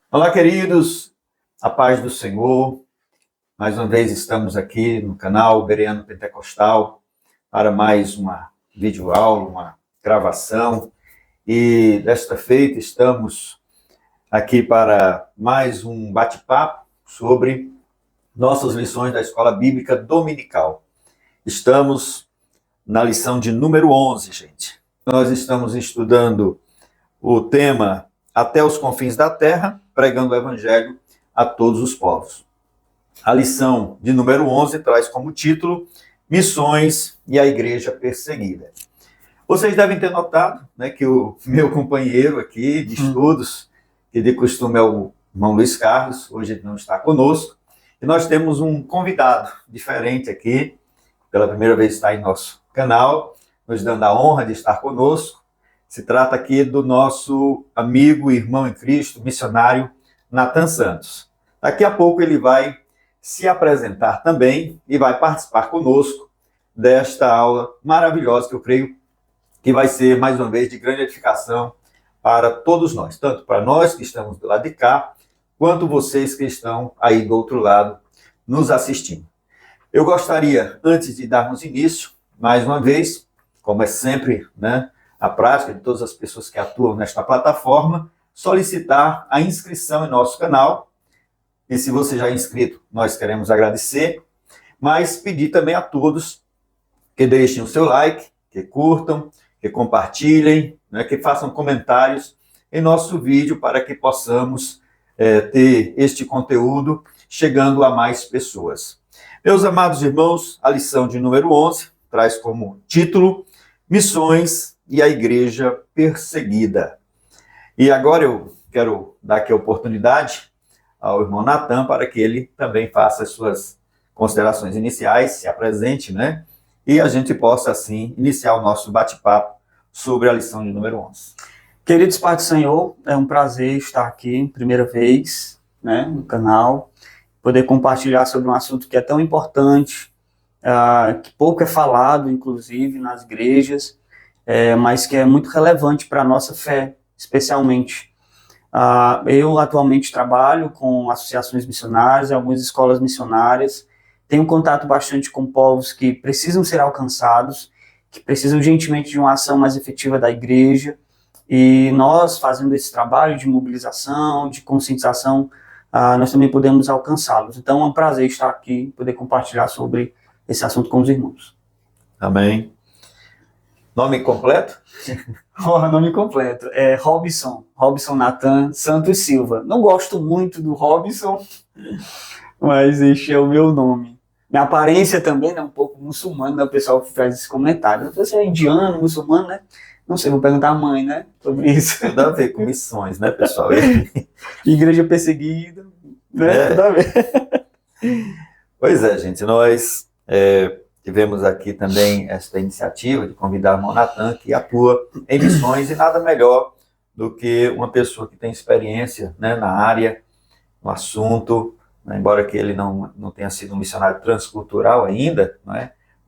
Olá, queridos, a paz do Senhor. Mais uma vez estamos aqui no canal Bereano Pentecostal para mais uma videoaula, uma gravação. E desta feita estamos aqui para mais um bate-papo sobre nossas lições da Escola Bíblica Dominical. Estamos na lição de número 11, gente. Nós estamos estudando o tema Até os Confins da Terra, pregando o Evangelho a todos os povos. A lição de número 11 traz como título Missões e a Igreja Perseguida. Vocês devem ter notado, que o meu companheiro aqui de estudos, que de costume é o irmão Luiz Carlos, hoje ele não está conosco, e nós temos um convidado diferente aqui, pela primeira vez está em nosso canal, nos dando a honra de estar conosco. Se trata aqui do nosso amigo, irmão em Cristo, missionário Nathan Santos. Daqui a pouco ele vai se apresentar também e vai participar conosco desta aula maravilhosa que eu creio que vai ser, mais uma vez, de grande edificação para todos nós, tanto para nós que estamos do lado de cá, quanto vocês que estão aí do outro lado nos assistindo. Eu gostaria, antes de darmos início, mais uma vez, como é sempre, a prática de todas as pessoas que atuam nesta plataforma, solicitar a inscrição em nosso canal. E se você já é inscrito, nós queremos agradecer, mas pedir também a todos que deixem o seu like, que curtam, que compartilhem, que façam comentários em nosso vídeo para que possamos ter este conteúdo chegando a mais pessoas. Meus amados irmãos, a lição de número 11 traz como título Missões e a Igreja Perseguida. E agora eu quero dar aqui a oportunidade ao irmão Nathan para que ele também faça as suas considerações iniciais, se apresente, e a gente possa, assim, iniciar o nosso bate-papo sobre a lição de número 11. Queridos Pai do Senhor, é um prazer estar aqui, primeira vez, no canal, poder compartilhar sobre um assunto que é tão importante, que pouco é falado, inclusive, nas igrejas, mas que é muito relevante para a nossa fé, especialmente. Eu atualmente trabalho com associações missionárias, algumas escolas missionárias, tenho contato bastante com povos que precisam ser alcançados, que precisam urgentemente de uma ação mais efetiva da igreja, e nós, fazendo esse trabalho de mobilização, de conscientização, nós também podemos alcançá-los. Então é um prazer estar aqui, poder compartilhar sobre esse assunto com os irmãos. Amém. Nome completo? Nome completo é Robson Nathan Santos Silva. Não gosto muito do Robson, mas este é o meu nome. Minha aparência também é um pouco muçulmana, o pessoal faz esse comentário. Você é indiano, muçulmano, Não sei, vou perguntar à mãe, sobre isso. Tudo a ver com missões, pessoal? Igreja perseguida, Tudo a ver. Pois é, gente, nós tivemos aqui também esta iniciativa de convidar o irmão Nathan, que atua em missões, e nada melhor do que uma pessoa que tem experiência na área, no assunto, embora que ele não tenha sido um missionário transcultural ainda,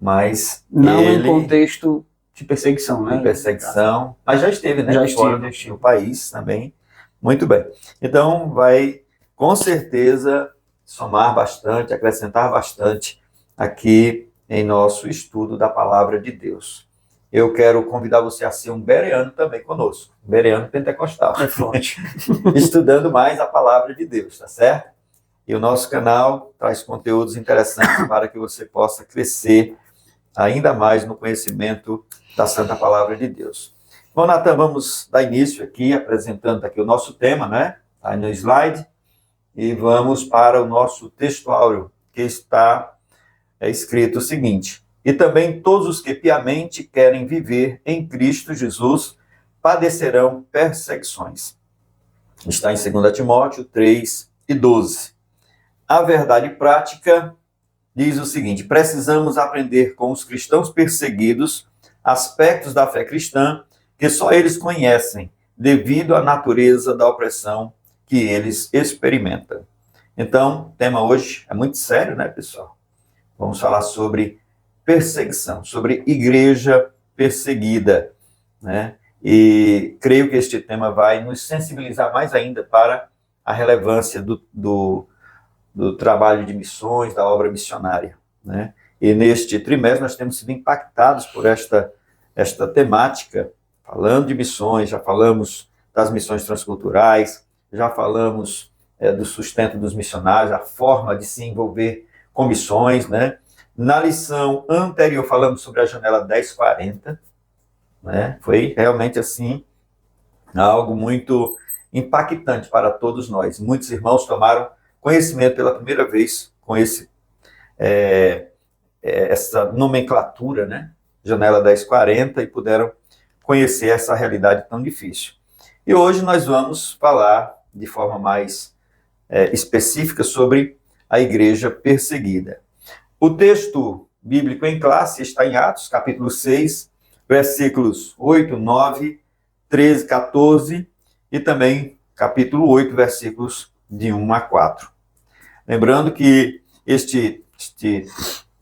mas não ele... em contexto de perseguição, De perseguição, mas já esteve, Já fora esteve. do país também. Muito bem. Então, vai, com certeza, somar bastante, acrescentar bastante aqui em nosso estudo da Palavra de Deus. Eu quero convidar você a ser um bereano também conosco, um bereano pentecostal. É forte. Estudando mais a Palavra de Deus, tá certo? E o nosso canal traz conteúdos interessantes para que você possa crescer ainda mais no conhecimento da Santa Palavra de Deus. Bom, Nathan, vamos dar início aqui, apresentando aqui o nosso tema, Aí no slide, e vamos para o nosso textuário, que está escrito o seguinte: e também todos os que piamente querem viver em Cristo Jesus padecerão perseguições. Está em 2 Timóteo 3:12. A verdade prática diz o seguinte: precisamos aprender com os cristãos perseguidos aspectos da fé cristã que só eles conhecem, devido à natureza da opressão que eles experimentam. Então, o tema hoje é muito sério, pessoal? Vamos falar sobre perseguição, sobre igreja perseguida, E creio que este tema vai nos sensibilizar mais ainda para a relevância do trabalho de missões, da obra missionária, né? E neste trimestre nós temos sido impactados por esta temática, falando de missões, já falamos das missões transculturais, já falamos do sustento dos missionários, a forma de se envolver com missões, né? Na lição anterior falamos sobre a janela 1040, né? Foi realmente assim algo muito impactante para todos nós. Muitos irmãos tomaram conhecimento pela primeira vez com essa nomenclatura, né? Janela 1040, e puderam conhecer essa realidade tão difícil. E hoje nós vamos falar de forma mais específica sobre a igreja perseguida. O texto bíblico em classe está em Atos, capítulo 6, versículos 8, 9, 13, 14 e também capítulo 8, versículos de 1 a 4. Lembrando que este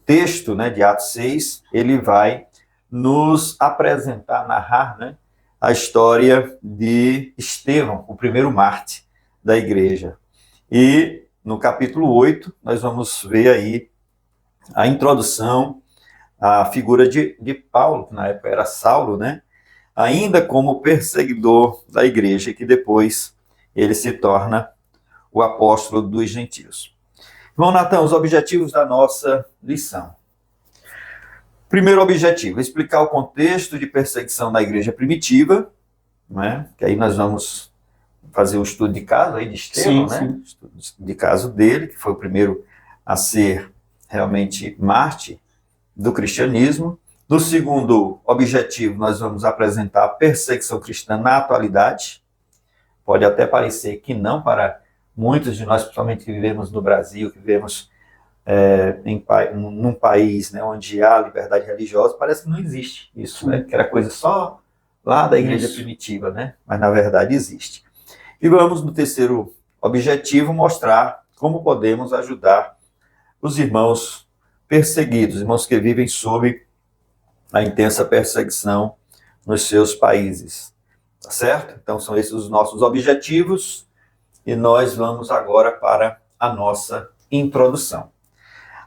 texto, né, de Atos 6, ele vai nos apresentar, narrar, né, a história de Estevão, o primeiro mártir da igreja. E no capítulo 8, nós vamos ver aí a introdução à figura de Paulo, que na época era Saulo, né, ainda como perseguidor da igreja, que depois ele se torna o apóstolo dos gentios. Irmão Natan, os objetivos da nossa lição. Primeiro objetivo, explicar o contexto de perseguição na igreja primitiva, né? Que aí nós vamos fazer o estudo de caso aí de Estevão, né? Sim. Estudo de caso dele, que foi o primeiro a ser realmente mártir do cristianismo. No segundo objetivo, nós vamos apresentar a perseguição cristã na atualidade. Pode até parecer que não para muitos de nós, principalmente que vivemos no Brasil, que vivemos num país, né, onde há liberdade religiosa, parece que não existe isso, né? Que era coisa só lá da igreja primitiva, né? Mas na verdade existe. E vamos no terceiro objetivo mostrar como podemos ajudar os irmãos perseguidos, irmãos que vivem sob a intensa perseguição nos seus países. Tá certo? Então são esses os nossos objetivos e nós vamos agora para a nossa introdução.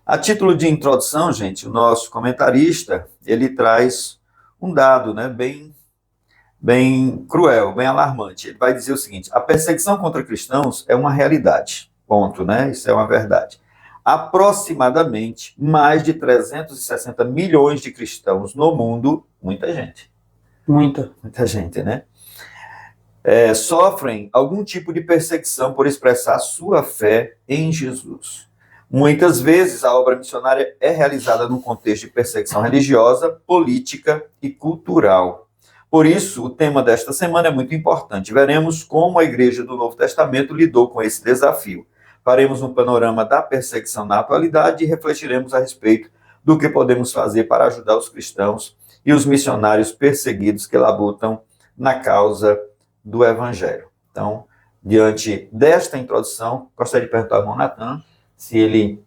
A título de introdução, gente, o nosso comentarista, ele traz um dado, né, bem cruel, bem alarmante. Ele vai dizer o seguinte: a perseguição contra cristãos é uma realidade, ponto, né? Isso é uma verdade. Aproximadamente mais de 360 milhões de cristãos no mundo, muita gente. Muita gente, né? Sofrem algum tipo de perseguição por expressar sua fé em Jesus. Muitas vezes a obra missionária é realizada num contexto de perseguição religiosa, política e cultural. Por isso, o tema desta semana é muito importante. Veremos como a Igreja do Novo Testamento lidou com esse desafio. Faremos um panorama da perseguição na atualidade e refletiremos a respeito do que podemos fazer para ajudar os cristãos e os missionários perseguidos que labutam na causa do Evangelho. Então, diante desta introdução, gostaria de perguntar ao irmão Natan se ele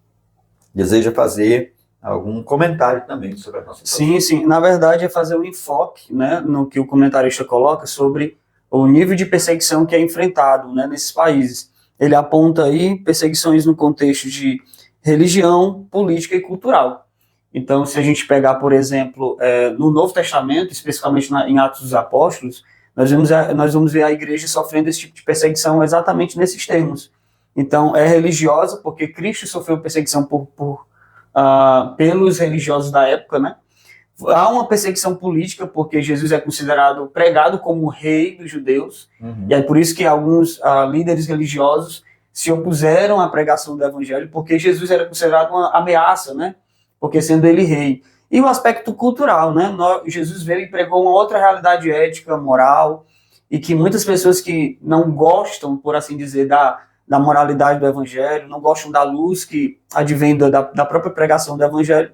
deseja fazer algum comentário também sobre a nossa introdução. Sim. Na verdade, é fazer um enfoque, né, no que o comentarista coloca sobre o nível de perseguição que é enfrentado, né, nesses países. Ele aponta aí perseguições no contexto de religião, política e cultural. Então, se a gente pegar, por exemplo, no Novo Testamento, especificamente em Atos dos Apóstolos, nós vamos ver a igreja sofrendo esse tipo de perseguição exatamente nesses termos. Então, é religiosa, porque Cristo sofreu perseguição pelos religiosos da época, né? Há uma perseguição política, porque Jesus é considerado, pregado como rei dos judeus, e é por isso que alguns líderes religiosos se opuseram à pregação do evangelho, porque Jesus era considerado uma ameaça, né? Porque sendo ele rei. E o aspecto cultural, né? Jesus veio e pregou uma outra realidade ética, moral, e que muitas pessoas que não gostam, por assim dizer, da moralidade do evangelho, não gostam da luz que advém da própria pregação do evangelho,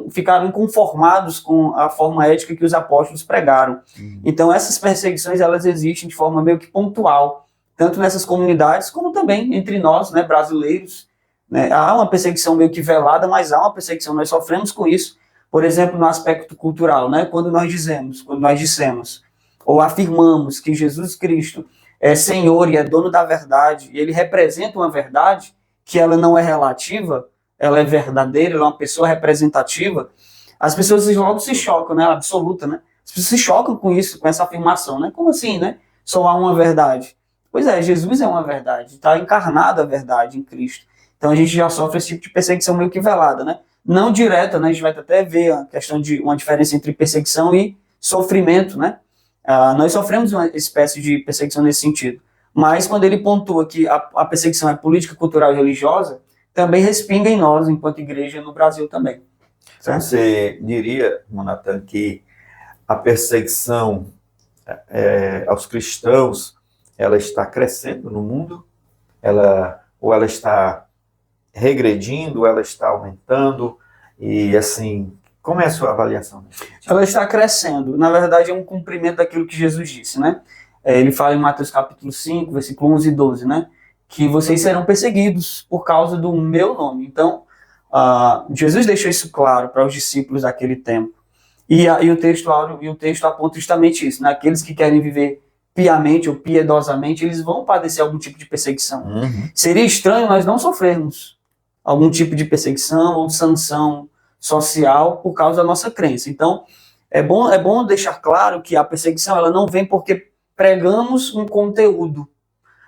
ficaram inconformados com a forma ética que os apóstolos pregaram. Então essas perseguições, elas existem de forma meio que pontual, tanto nessas comunidades como também entre nós, né, brasileiros, né? Há uma perseguição meio que velada, mas há uma perseguição, nós sofremos com isso, por exemplo, no aspecto cultural, né? Quando nós dissemos ou afirmamos que Jesus Cristo é Senhor e é dono da verdade, e ele representa uma verdade que ela não é relativa, ela é verdadeira, ela é uma pessoa representativa, as pessoas logo se chocam, né? Absoluta, né? As pessoas se chocam com isso, com essa afirmação, né? Como assim, né? Só há uma verdade. Pois é, Jesus é uma verdade, está encarnada a verdade em Cristo. Então a gente já sofre esse tipo de perseguição meio que velada, né? Não direta, né? A gente vai até ver a questão de uma diferença entre perseguição e sofrimento, né? Nós sofremos uma espécie de perseguição nesse sentido. Mas quando ele pontua que a perseguição é política, cultural e religiosa, também respinga em nós, enquanto igreja, no Brasil também. Certo? Você diria, Monatan, que a perseguição aos cristãos, ela está crescendo no mundo? Ou ela está regredindo, ou ela está aumentando? E assim, como é a sua avaliação? Ela está crescendo. Na verdade, é um cumprimento daquilo que Jesus disse, né? Ele fala em Mateus capítulo 5, versículo 11 e 12, né? Que vocês serão perseguidos por causa do meu nome. Então, Jesus deixou isso claro para os discípulos daquele tempo. E o texto aponta justamente isso, né? Aqueles que querem viver piamente ou piedosamente, eles vão padecer algum tipo de perseguição. Uhum. Seria estranho nós não sofrermos algum tipo de perseguição ou sanção social por causa da nossa crença. Então, é bom deixar claro que a perseguição ela não vem porque pregamos um conteúdo.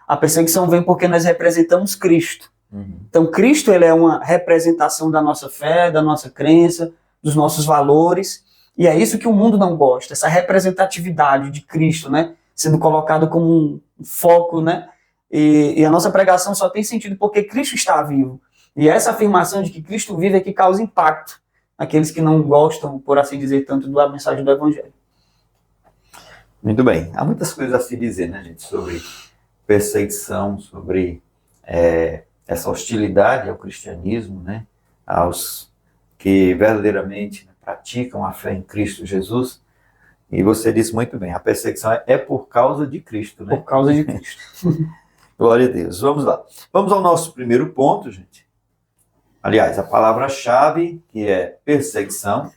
A perseguição vem porque nós representamos Cristo. Uhum. Então, Cristo ele é uma representação da nossa fé, da nossa crença, dos nossos valores, e é isso que o mundo não gosta, essa representatividade de Cristo, né, sendo colocado como um foco, né, e a nossa pregação só tem sentido porque Cristo está vivo. E essa afirmação de que Cristo vive é que causa impacto naqueles que não gostam, por assim dizer, tanto da mensagem do Evangelho. Muito bem. Há muitas coisas a se dizer, né, gente, sobre perseguição, sobre essa hostilidade ao cristianismo, né, aos que verdadeiramente praticam a fé em Cristo Jesus. E você disse muito bem, a perseguição é por causa de Cristo, né? Por causa de Cristo. Glória a Deus. Vamos lá. Vamos ao nosso primeiro ponto, gente. Aliás, a palavra-chave, que é perseguição.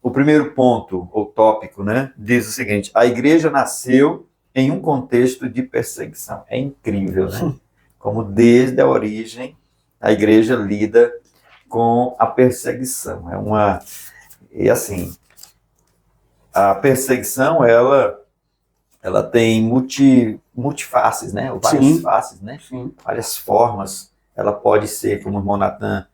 O primeiro ponto, ou tópico, né, diz o seguinte: a igreja nasceu em um contexto de perseguição. É incrível, né? Como desde a origem a igreja lida com a perseguição. E assim, a perseguição, ela tem multifaces, né? Ou várias Sim. faces, né? Sim. Várias formas. Ela pode ser, como o Monatan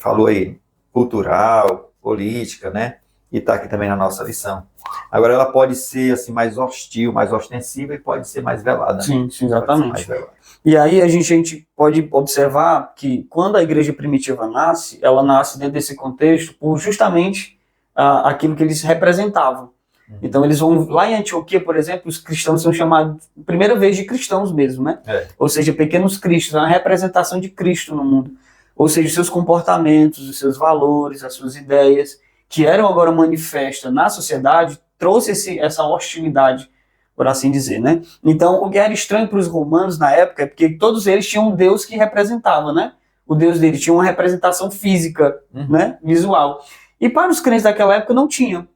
falou aí, cultural, política, né? E está aqui também na nossa lição. Agora, ela pode ser assim, mais hostil, mais ostensiva e pode ser mais velada. Sim, né? sim, exatamente. Mais velada. E aí a gente pode observar que quando a igreja primitiva nasce, ela nasce dentro desse contexto por justamente aquilo que eles representavam. Então eles vão, lá em Antioquia, por exemplo, os cristãos são chamados, primeira vez, de cristãos mesmo, né? Ou seja, pequenos cristos, a representação de Cristo no mundo. Ou seja, os seus comportamentos, os seus valores, as suas ideias, que eram agora manifestas na sociedade, trouxe essa hostilidade, por assim dizer, né? Então, o que era estranho para os romanos na época é porque todos eles tinham um Deus que representava, né? O Deus deles tinha uma representação física, né? Visual. E para os crentes daquela época não tinham.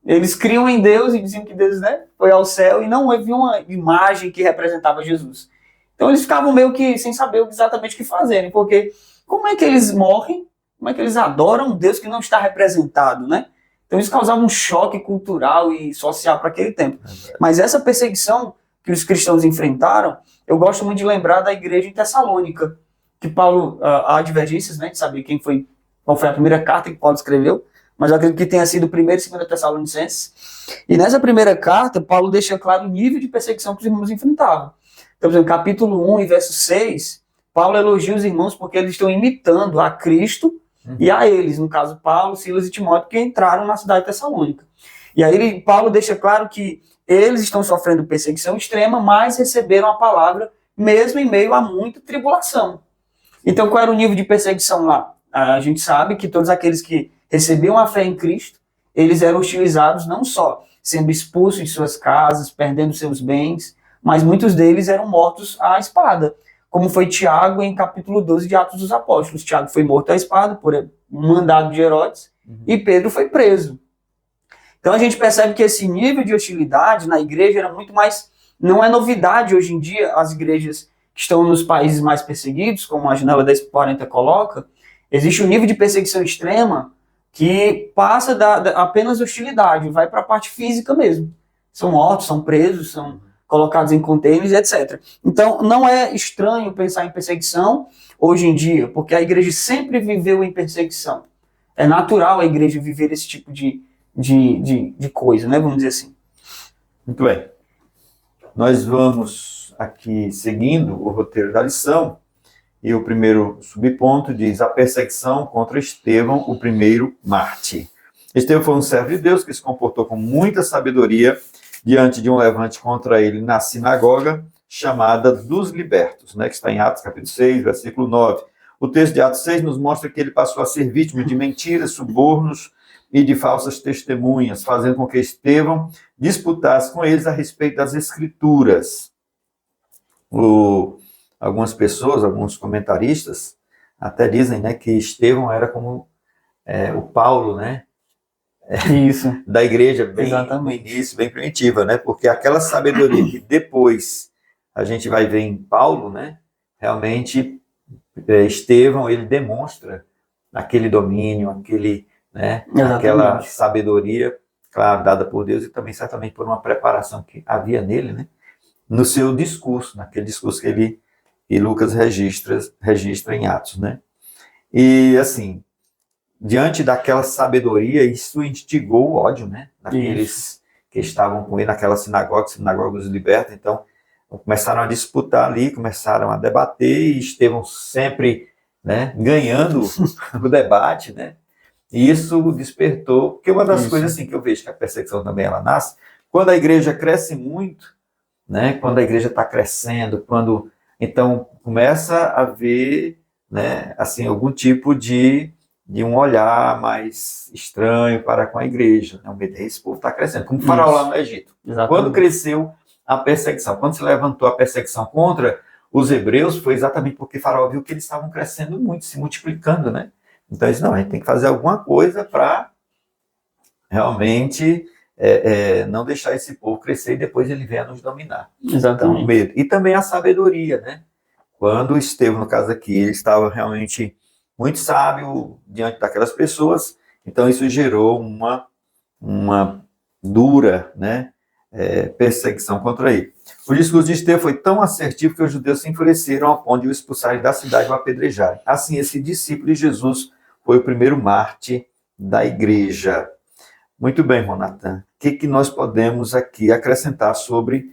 Eles criam em Deus e diziam que Deus, né, foi ao céu e não havia uma imagem que representava Jesus. Então eles ficavam meio que sem saber exatamente o que fazerem, porque como é que eles morrem? Como é que eles adoram um Deus que não está representado, né? Então isso causava um choque cultural e social para aquele tempo. Mas essa perseguição que os cristãos enfrentaram, eu gosto muito de lembrar da igreja em Tessalônica, que Paulo, há divergências, né, de saber qual foi a primeira carta que Paulo escreveu, mas eu acredito que tenha sido 1ª e 2ª Tessalonicenses. E nessa primeira carta, Paulo deixa claro o nível de perseguição que os irmãos enfrentavam. Então, por exemplo, capítulo 1 e verso 6, Paulo elogia os irmãos porque eles estão imitando a Cristo e a eles, no caso Paulo, Silas e Timóteo, que entraram na cidade de Tessalônica. E aí Paulo deixa claro que eles estão sofrendo perseguição extrema, mas receberam a palavra mesmo em meio a muita tribulação. Então, qual era o nível de perseguição lá? A gente sabe que todos aqueles que recebiam a fé em Cristo, eles eram hostilizados não só sendo expulsos de suas casas, perdendo seus bens, mas muitos deles eram mortos à espada, como foi Tiago em capítulo 12 de Atos dos Apóstolos. Tiago foi morto à espada por mandado de Herodes e Pedro foi preso. Então a gente percebe que esse nível de hostilidade na igreja era muito mais, não é novidade hoje em dia, as igrejas que estão nos países mais perseguidos, como a Janela 1040 coloca, existe um nível de perseguição extrema que passa apenas hostilidade, vai para a parte física mesmo. São mortos, são presos, são colocados em contêineres, etc. Então, não é estranho pensar em perseguição hoje em dia, porque a igreja sempre viveu em perseguição. É natural a igreja viver esse tipo de coisa, né? Vamos dizer assim. Muito bem. Nós vamos aqui seguindo o roteiro da lição, e o primeiro subponto diz: a perseguição contra Estevão, o primeiro mártir. Estevão foi um servo de Deus que se comportou com muita sabedoria diante de um levante contra ele na sinagoga, chamada dos libertos, né, que está em Atos capítulo 6, versículo 9. O texto de Atos 6 nos mostra que ele passou a ser vítima de mentiras, subornos e de falsas testemunhas, fazendo com que Estevão disputasse com eles a respeito das Escrituras. Algumas pessoas, alguns comentaristas, até dizem, né, que Estevão era como o Paulo, né, Isso. da igreja, bem no início, bem primitiva, né, porque aquela sabedoria que depois a gente vai ver em Paulo, né, realmente Estevão, ele demonstra aquele domínio, aquela sabedoria, claro, dada por Deus e também certamente por uma preparação que havia nele, né, no seu discurso, naquele discurso que Lucas registra em Atos, né? E, assim, diante daquela sabedoria, isso instigou o ódio, né? Daqueles que estavam com ele naquela sinagoga dos libertos. Então, começaram a disputar ali, começaram a debater, e Estevão sempre, né, ganhando o debate, né? E isso despertou, porque uma das coisas assim, que eu vejo que a perseguição também ela nasce, quando a igreja cresce muito, né? Quando a igreja está crescendo, então começa a haver, né, assim, algum tipo de um olhar mais estranho para com a igreja, né? Esse povo está crescendo, como o faraó lá no Egito. Exatamente. Quando cresceu a perseguição, quando se levantou a perseguição contra os hebreus, foi exatamente porque o faraó viu que eles estavam crescendo muito, se multiplicando, né? Então ele disse: não, a gente tem que fazer alguma coisa para realmente não deixar esse povo crescer e depois ele venha nos dominar. Exatamente. Então, medo. E também a sabedoria, né? Quando Estevão, no caso aqui, ele estava realmente muito sábio diante daquelas pessoas, então isso gerou uma dura, né, perseguição contra ele. O discurso de Estevão foi tão assertivo que os judeus se enfureceram ao ponto de o expulsarem da cidade e o apedrejarem. Assim, esse discípulo de Jesus foi o primeiro mártir da igreja. Muito bem, Ronatan. O que nós podemos aqui acrescentar sobre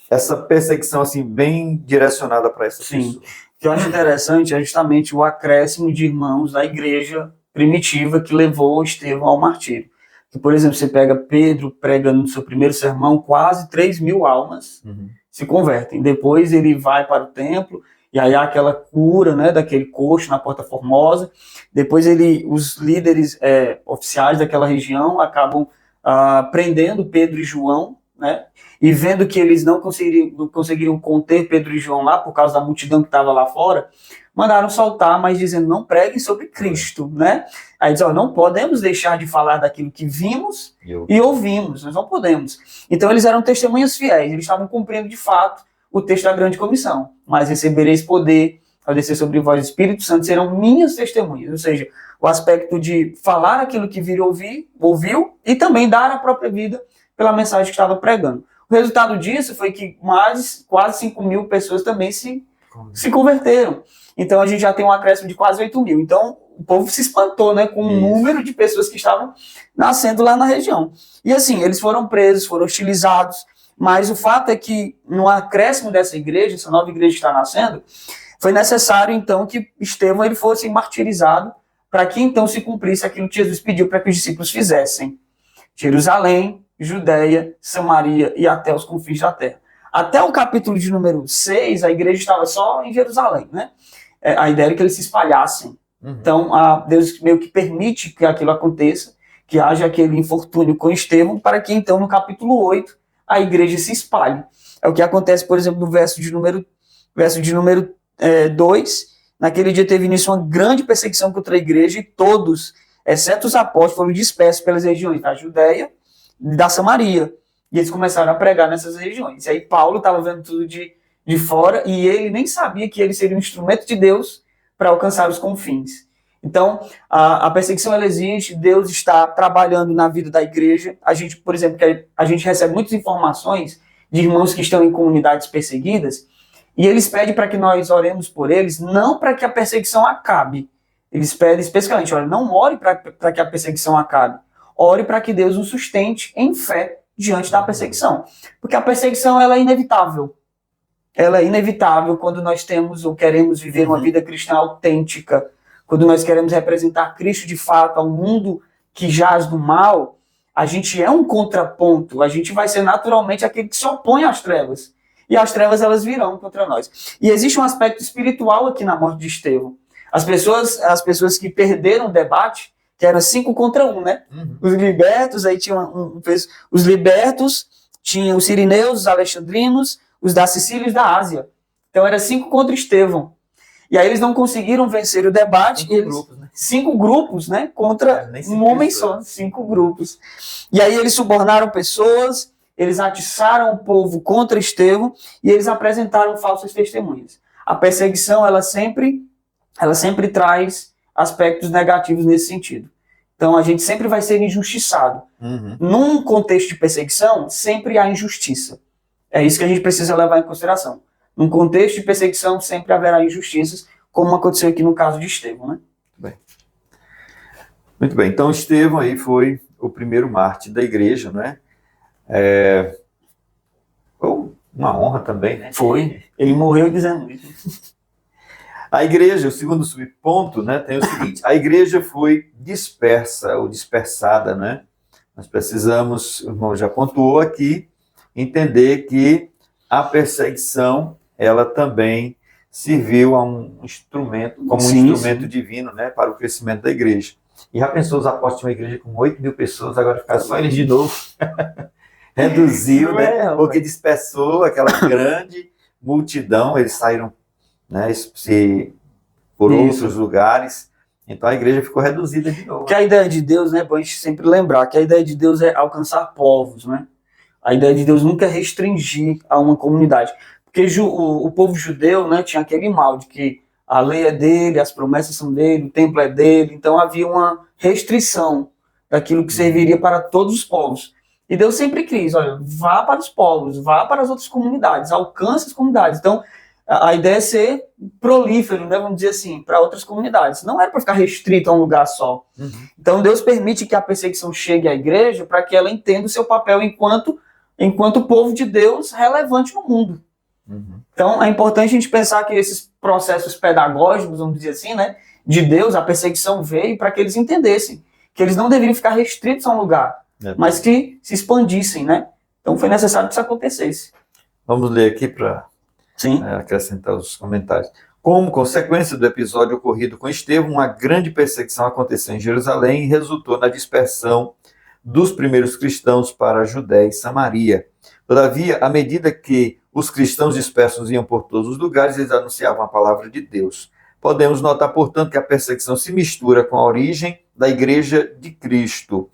essa perseguição assim bem direcionada para essa pessoa? O que eu acho interessante é justamente o acréscimo de irmãos da igreja primitiva que levou Estevão ao martírio. Que, por exemplo, você pega Pedro pregando no seu primeiro sermão, quase 3.000 almas se convertem. Depois ele vai para o templo, e aí há aquela cura, né, daquele coxo na Porta Formosa. Depois os líderes oficiais daquela região acabam prendendo Pedro e João, né, e vendo que eles não conseguiriam conter Pedro e João lá, por causa da multidão que estava lá fora, mandaram soltar, mas dizendo: não preguem sobre Cristo, né? Aí diz: não podemos deixar de falar daquilo que vimos e ouvimos, nós não podemos. Então eles eram testemunhas fiéis, eles estavam cumprindo de fato o texto da grande comissão: mas recebereis poder ao descer sobre vós o Espírito Santo, serão minhas testemunhas. Ou seja, o aspecto de falar aquilo que viram, ouviu, e também dar a própria vida pela mensagem que estava pregando. O resultado disso foi que quase 5.000 pessoas também se converteram. Então a gente já tem um acréscimo de quase 8.000. Então o povo se espantou, né, com o número de pessoas que estavam nascendo lá na região. E assim, eles foram presos, foram hostilizados, mas o fato é que no acréscimo dessa igreja, essa nova igreja que está nascendo, foi necessário então que Estevão ele fosse martirizado para que então se cumprisse aquilo que Jesus pediu para que os discípulos fizessem. Jerusalém, Judeia, Samaria e até os confins da terra. Até o capítulo de número 6, a igreja estava só em Jerusalém, né? A ideia era que eles se espalhassem. Então, Deus meio que permite que aquilo aconteça, que haja aquele infortúnio com Estevão, para que então no capítulo 8 a igreja se espalhe. É o que acontece, por exemplo, no verso de número 2. Naquele dia teve início uma grande perseguição contra a igreja e todos, exceto os apóstolos, foram dispersos pelas regiões da Judeia, da Samaria. E eles começaram a pregar nessas regiões. E aí Paulo estava vendo tudo de fora e ele nem sabia que ele seria um instrumento de Deus para alcançar os confins. Então, a perseguição ela existe, Deus está trabalhando na vida da igreja. A gente, por exemplo, a gente recebe muitas informações de irmãos que estão em comunidades perseguidas e eles pedem para que nós oremos por eles, não para que a perseguição acabe. Eles pedem especificamente, olha, não ore para que a perseguição acabe. Ore para que Deus nos sustente em fé diante da perseguição. Porque a perseguição ela é inevitável. Ela é inevitável quando nós temos ou queremos viver uma vida cristã autêntica, quando nós queremos representar Cristo de fato ao mundo que jaz do mal, a gente é um contraponto, a gente vai ser naturalmente aquele que se opõe às trevas. E as trevas elas virão contra nós. E existe um aspecto espiritual aqui na morte de Estevão. As pessoas que perderam o debate, que era 5 contra 1, né? Os libertos, aí tinha os libertos, tinha os sirineus, os alexandrinos, os da Sicília e os da Ásia. Então era 5 contra Estevão. E aí eles não conseguiram vencer o debate. 5 grupos, né? Contra um homem só. 5 grupos. E aí eles subornaram pessoas, eles atiçaram o povo contra Estevão e eles apresentaram falsas testemunhas. A perseguição, ela sempre traz aspectos negativos nesse sentido. Então a gente sempre vai ser injustiçado. Num contexto de perseguição, sempre há injustiça. É isso que a gente precisa levar em consideração. Num contexto de perseguição, sempre haverá injustiças, como aconteceu aqui no caso de Estevão, né? Muito bem. Então Estevão aí foi o primeiro mártir da igreja, né? Foi uma honra também, né? Foi. Ele morreu dizendo isso. A igreja, o segundo subponto, né, tem o seguinte: a igreja foi dispersa ou dispersada, né? Nós precisamos, o irmão já pontuou aqui, entender que a perseguição, ela também serviu a um instrumento, como um instrumento divino, né, para o crescimento da igreja. E já pensou os apóstolos de uma igreja com 8.000 pessoas, agora ficar só eles de novo? Reduziu, né? Porque dispersou aquela grande multidão, eles saíram, né, por outros lugares. Então a igreja ficou reduzida de novo. Que a ideia de Deus, né, bom a gente sempre lembrar que a ideia de Deus é alcançar povos, né? A ideia de Deus nunca é restringir a uma comunidade. Porque o povo judeu, né, tinha aquele mal de que a lei é dele, as promessas são dele, o templo é dele, então havia uma restrição daquilo que serviria para todos os povos. E Deus sempre quis, olha, vá para os povos, vá para as outras comunidades, alcance as comunidades. Então, a ideia é ser prolífero, né, vamos dizer assim, para outras comunidades. Não era para ficar restrito a um lugar só. Então, Deus permite que a perseguição chegue à igreja para que ela entenda o seu papel enquanto povo de Deus relevante no mundo. Então, é importante a gente pensar que esses processos pedagógicos, vamos dizer assim, né, de Deus, a perseguição veio para que eles entendessem que eles não deveriam ficar restritos a um lugar, mas que se expandissem, né? Então, foi necessário que isso acontecesse. Vamos ler aqui para acrescentar os comentários. Como consequência do episódio ocorrido com Estevão, uma grande perseguição aconteceu em Jerusalém e resultou na dispersão dos primeiros cristãos para a Judéia e Samaria. Todavia, à medida que os cristãos dispersos iam por todos os lugares, eles anunciavam a palavra de Deus. Podemos notar, portanto, que a perseguição se mistura com a origem da Igreja de Cristo.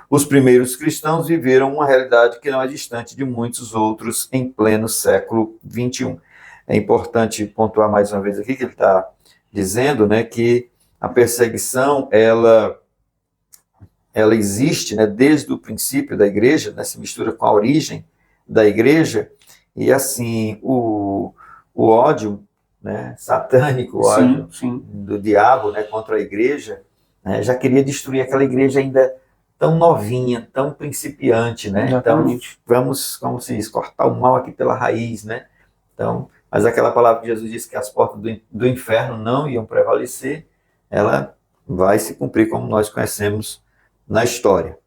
Os primeiros cristãos viveram uma realidade que não é distante de muitos outros em pleno século XXI. É importante pontuar mais uma vez aqui que ele está dizendo, né, que a perseguição, ela existe, né, desde o princípio da igreja, né, se mistura com a origem da igreja, e assim, o ódio, né, satânico, o ódio do diabo, né, contra a igreja, né, já queria destruir aquela igreja ainda tão novinha, tão principiante, né? Exatamente. Então, vamos, como se diz, cortar o mal aqui pela raiz, né? Então, mas aquela palavra que Jesus disse que as portas do inferno não iam prevalecer, ela vai se cumprir como nós conhecemos na história.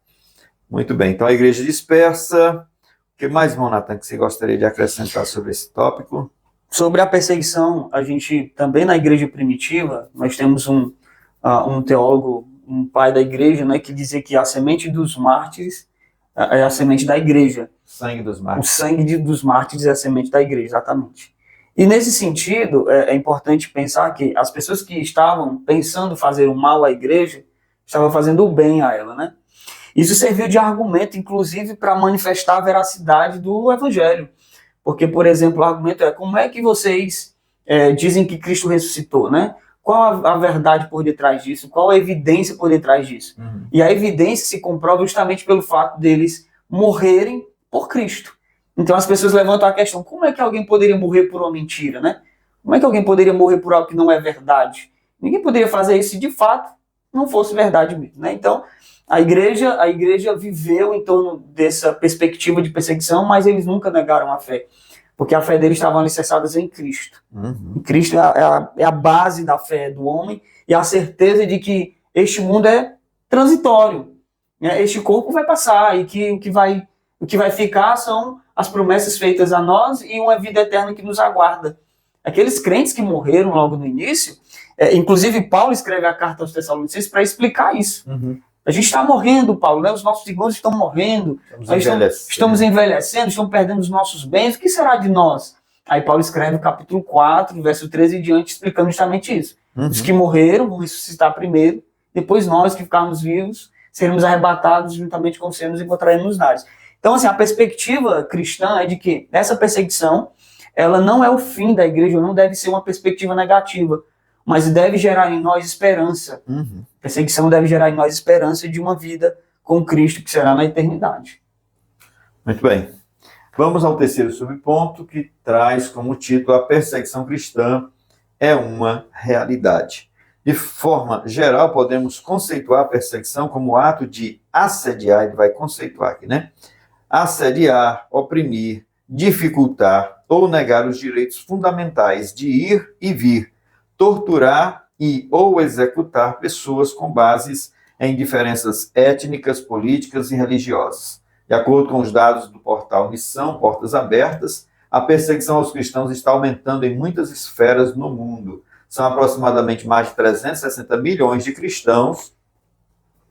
Muito bem, então a igreja dispersa. O que mais, irmão Natan, que você gostaria de acrescentar sobre esse tópico? Sobre a perseguição, a gente também na igreja primitiva, nós temos um teólogo, um pai da igreja, né, que dizia que a semente dos mártires é a semente da igreja. Sangue dos mártires. O sangue dos mártires é a semente da igreja, exatamente. E nesse sentido, é importante pensar que as pessoas que estavam pensando fazer o mal à igreja, estavam fazendo o bem a ela, né? Isso serviu de argumento, inclusive, para manifestar a veracidade do evangelho. Porque, por exemplo, o argumento é: como é que vocês dizem que Cristo ressuscitou, né? Qual a verdade por detrás disso? Qual a evidência por detrás disso? E a evidência se comprova justamente pelo fato deles morrerem por Cristo. Então as pessoas levantam a questão: como é que alguém poderia morrer por uma mentira, né? Como é que alguém poderia morrer por algo que não é verdade? Ninguém poderia fazer isso se de fato não fosse verdade mesmo, né? Então a igreja viveu em torno dessa perspectiva de perseguição, mas eles nunca negaram a fé, porque a fé deles estava alicerçada em Cristo. E Cristo é a base da fé do homem, e a certeza de que este mundo é transitório, né? Este corpo vai passar, e que o que vai ficar são as promessas feitas a nós e uma vida eterna que nos aguarda. Aqueles crentes que morreram logo no início, inclusive Paulo escreve a carta aos Tessalonicenses para explicar isso. A gente está morrendo, Paulo, né? Os nossos irmãos estão morrendo, estamos envelhecendo, estamos perdendo os nossos bens, o que será de nós? Aí Paulo escreve o capítulo 4, verso 13 e diante, explicando justamente isso. Os que morreram vão ressuscitar primeiro, depois nós que ficarmos vivos, seremos arrebatados juntamente com os seus e encontraremos nos ares. Então, assim, a perspectiva cristã é de que essa perseguição, ela não é o fim da igreja, não deve ser uma perspectiva negativa, mas deve gerar em nós esperança. Perseguição deve gerar em nós esperança de uma vida com Cristo, que será na eternidade. Muito bem. Vamos ao terceiro subponto, que traz como título: a perseguição cristã é uma realidade. De forma geral, podemos conceituar a perseguição como o ato de assediar, ele vai conceituar aqui, né? Assediar, oprimir, dificultar ou negar os direitos fundamentais de ir e vir, torturar e ou executar pessoas com bases em diferenças étnicas, políticas e religiosas. De acordo com os dados do portal Missão Portas Abertas, a perseguição aos cristãos está aumentando em muitas esferas no mundo. São aproximadamente mais de 360 milhões de cristãos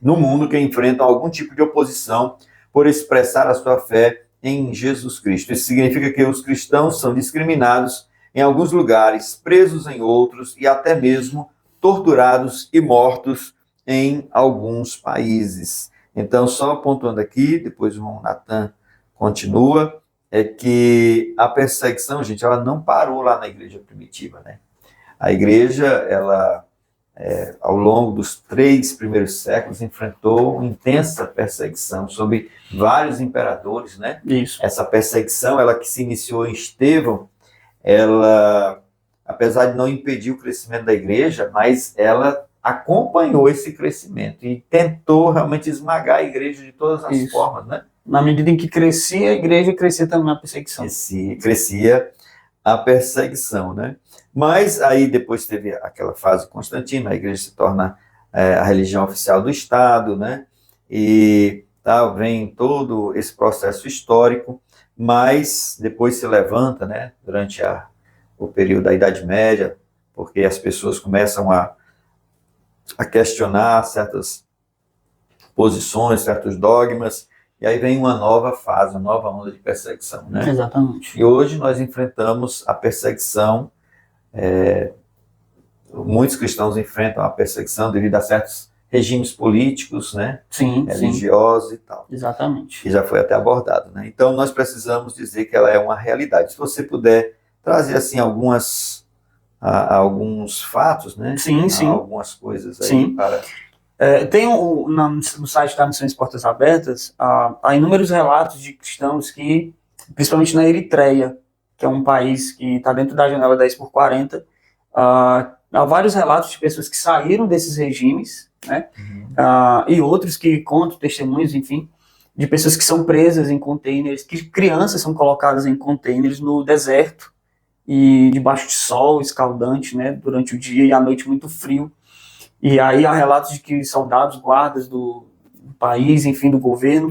no mundo que enfrentam algum tipo de oposição por expressar a sua fé em Jesus Cristo. Isso significa que os cristãos são discriminados em alguns lugares, presos em outros e até mesmo torturados e mortos em alguns países. Então, só apontando aqui, depois o Natan continua, é que a perseguição, gente, ela não parou lá na igreja primitiva, né? A igreja, ela, ao longo dos 3 primeiros séculos, enfrentou uma intensa perseguição sobre vários imperadores, né? Isso. Essa perseguição, ela que se iniciou em Estevão, ela, apesar de não impedir o crescimento da igreja, mas ela acompanhou esse crescimento e tentou realmente esmagar a igreja de todas as formas, né? Na medida em que crescia a igreja, crescia também a perseguição. Crescia a perseguição, né? Mas aí depois teve aquela fase de Constantino, a igreja se torna a religião oficial do Estado, né? E vem todo esse processo histórico, mas depois se levanta, né? Durante o período da Idade Média, porque as pessoas começam a questionar certas posições, certos dogmas, e aí vem uma nova fase, uma nova onda de perseguição, né? Exatamente. E hoje nós enfrentamos a perseguição, muitos cristãos enfrentam a perseguição devido a certos regimes políticos, né? Sim, religiosos e tal. Exatamente. E já foi até abordado, né? Então nós precisamos dizer que ela é uma realidade. Se você puder trazer assim alguns fatos, né? Sim. Algumas coisas aí para... Tem no site da Missões Portas Abertas, há inúmeros relatos de cristãos que, principalmente na Eritreia, que é um país que está dentro da janela 10/40, há vários relatos de pessoas que saíram desses regimes, né? E outros que contam testemunhos, enfim, de pessoas que são presas em containers, que crianças são colocadas em containers no deserto e debaixo de sol escaldante, né? Durante o dia e à noite muito frio. E aí há relatos de que soldados, guardas do país, enfim, do governo,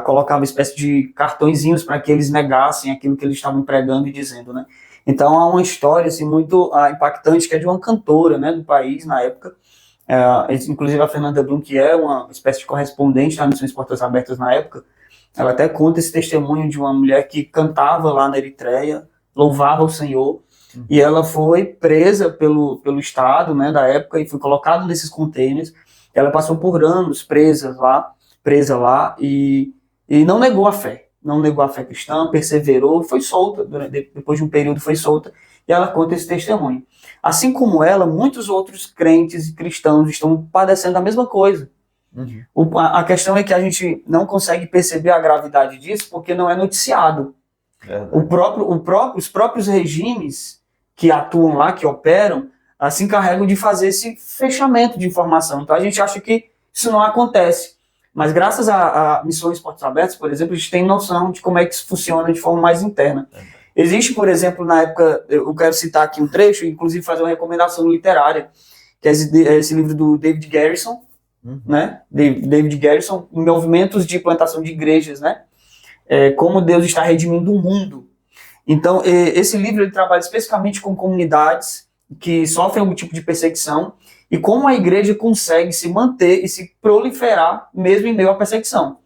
colocavam uma espécie de cartõezinhos para que eles negassem aquilo que eles estavam pregando e dizendo, né? Então há uma história assim, muito impactante, que é de uma cantora, né, do país na época, inclusive a Fernanda Brum, que é uma espécie de correspondente da Missões Portas Abertas na época, ela até conta esse testemunho de uma mulher que cantava lá na Eritreia, louvava o Senhor, e ela foi presa pelo Estado, né, da época, e foi colocada nesses containers. Ela passou por anos presa lá, presa lá e não negou a fé. Não negou a fé cristã, perseverou, foi solta, depois de um período foi solta, e ela conta esse testemunho. Assim como ela, muitos outros crentes e cristãos estão padecendo a mesma coisa. A questão é que a gente não consegue perceber a gravidade disso porque não é noticiado. Os próprios regimes que atuam lá, que operam, se encarregam de fazer esse fechamento de informação. Então a gente acha que isso não acontece. Mas graças a Missões Portas Abertas, por exemplo, a gente tem noção de como é que isso funciona de forma mais interna. Existe, por exemplo, na época, eu quero citar aqui um trecho, inclusive fazer uma recomendação literária, que é esse livro do David Garrison, né? David Garrison, Movimentos de Plantação de Igrejas, né? Como Deus está redimindo o mundo. Então, esse livro ele trabalha especificamente com comunidades que sofrem algum tipo de perseguição e como a igreja consegue se manter e se proliferar mesmo em meio à perseguição.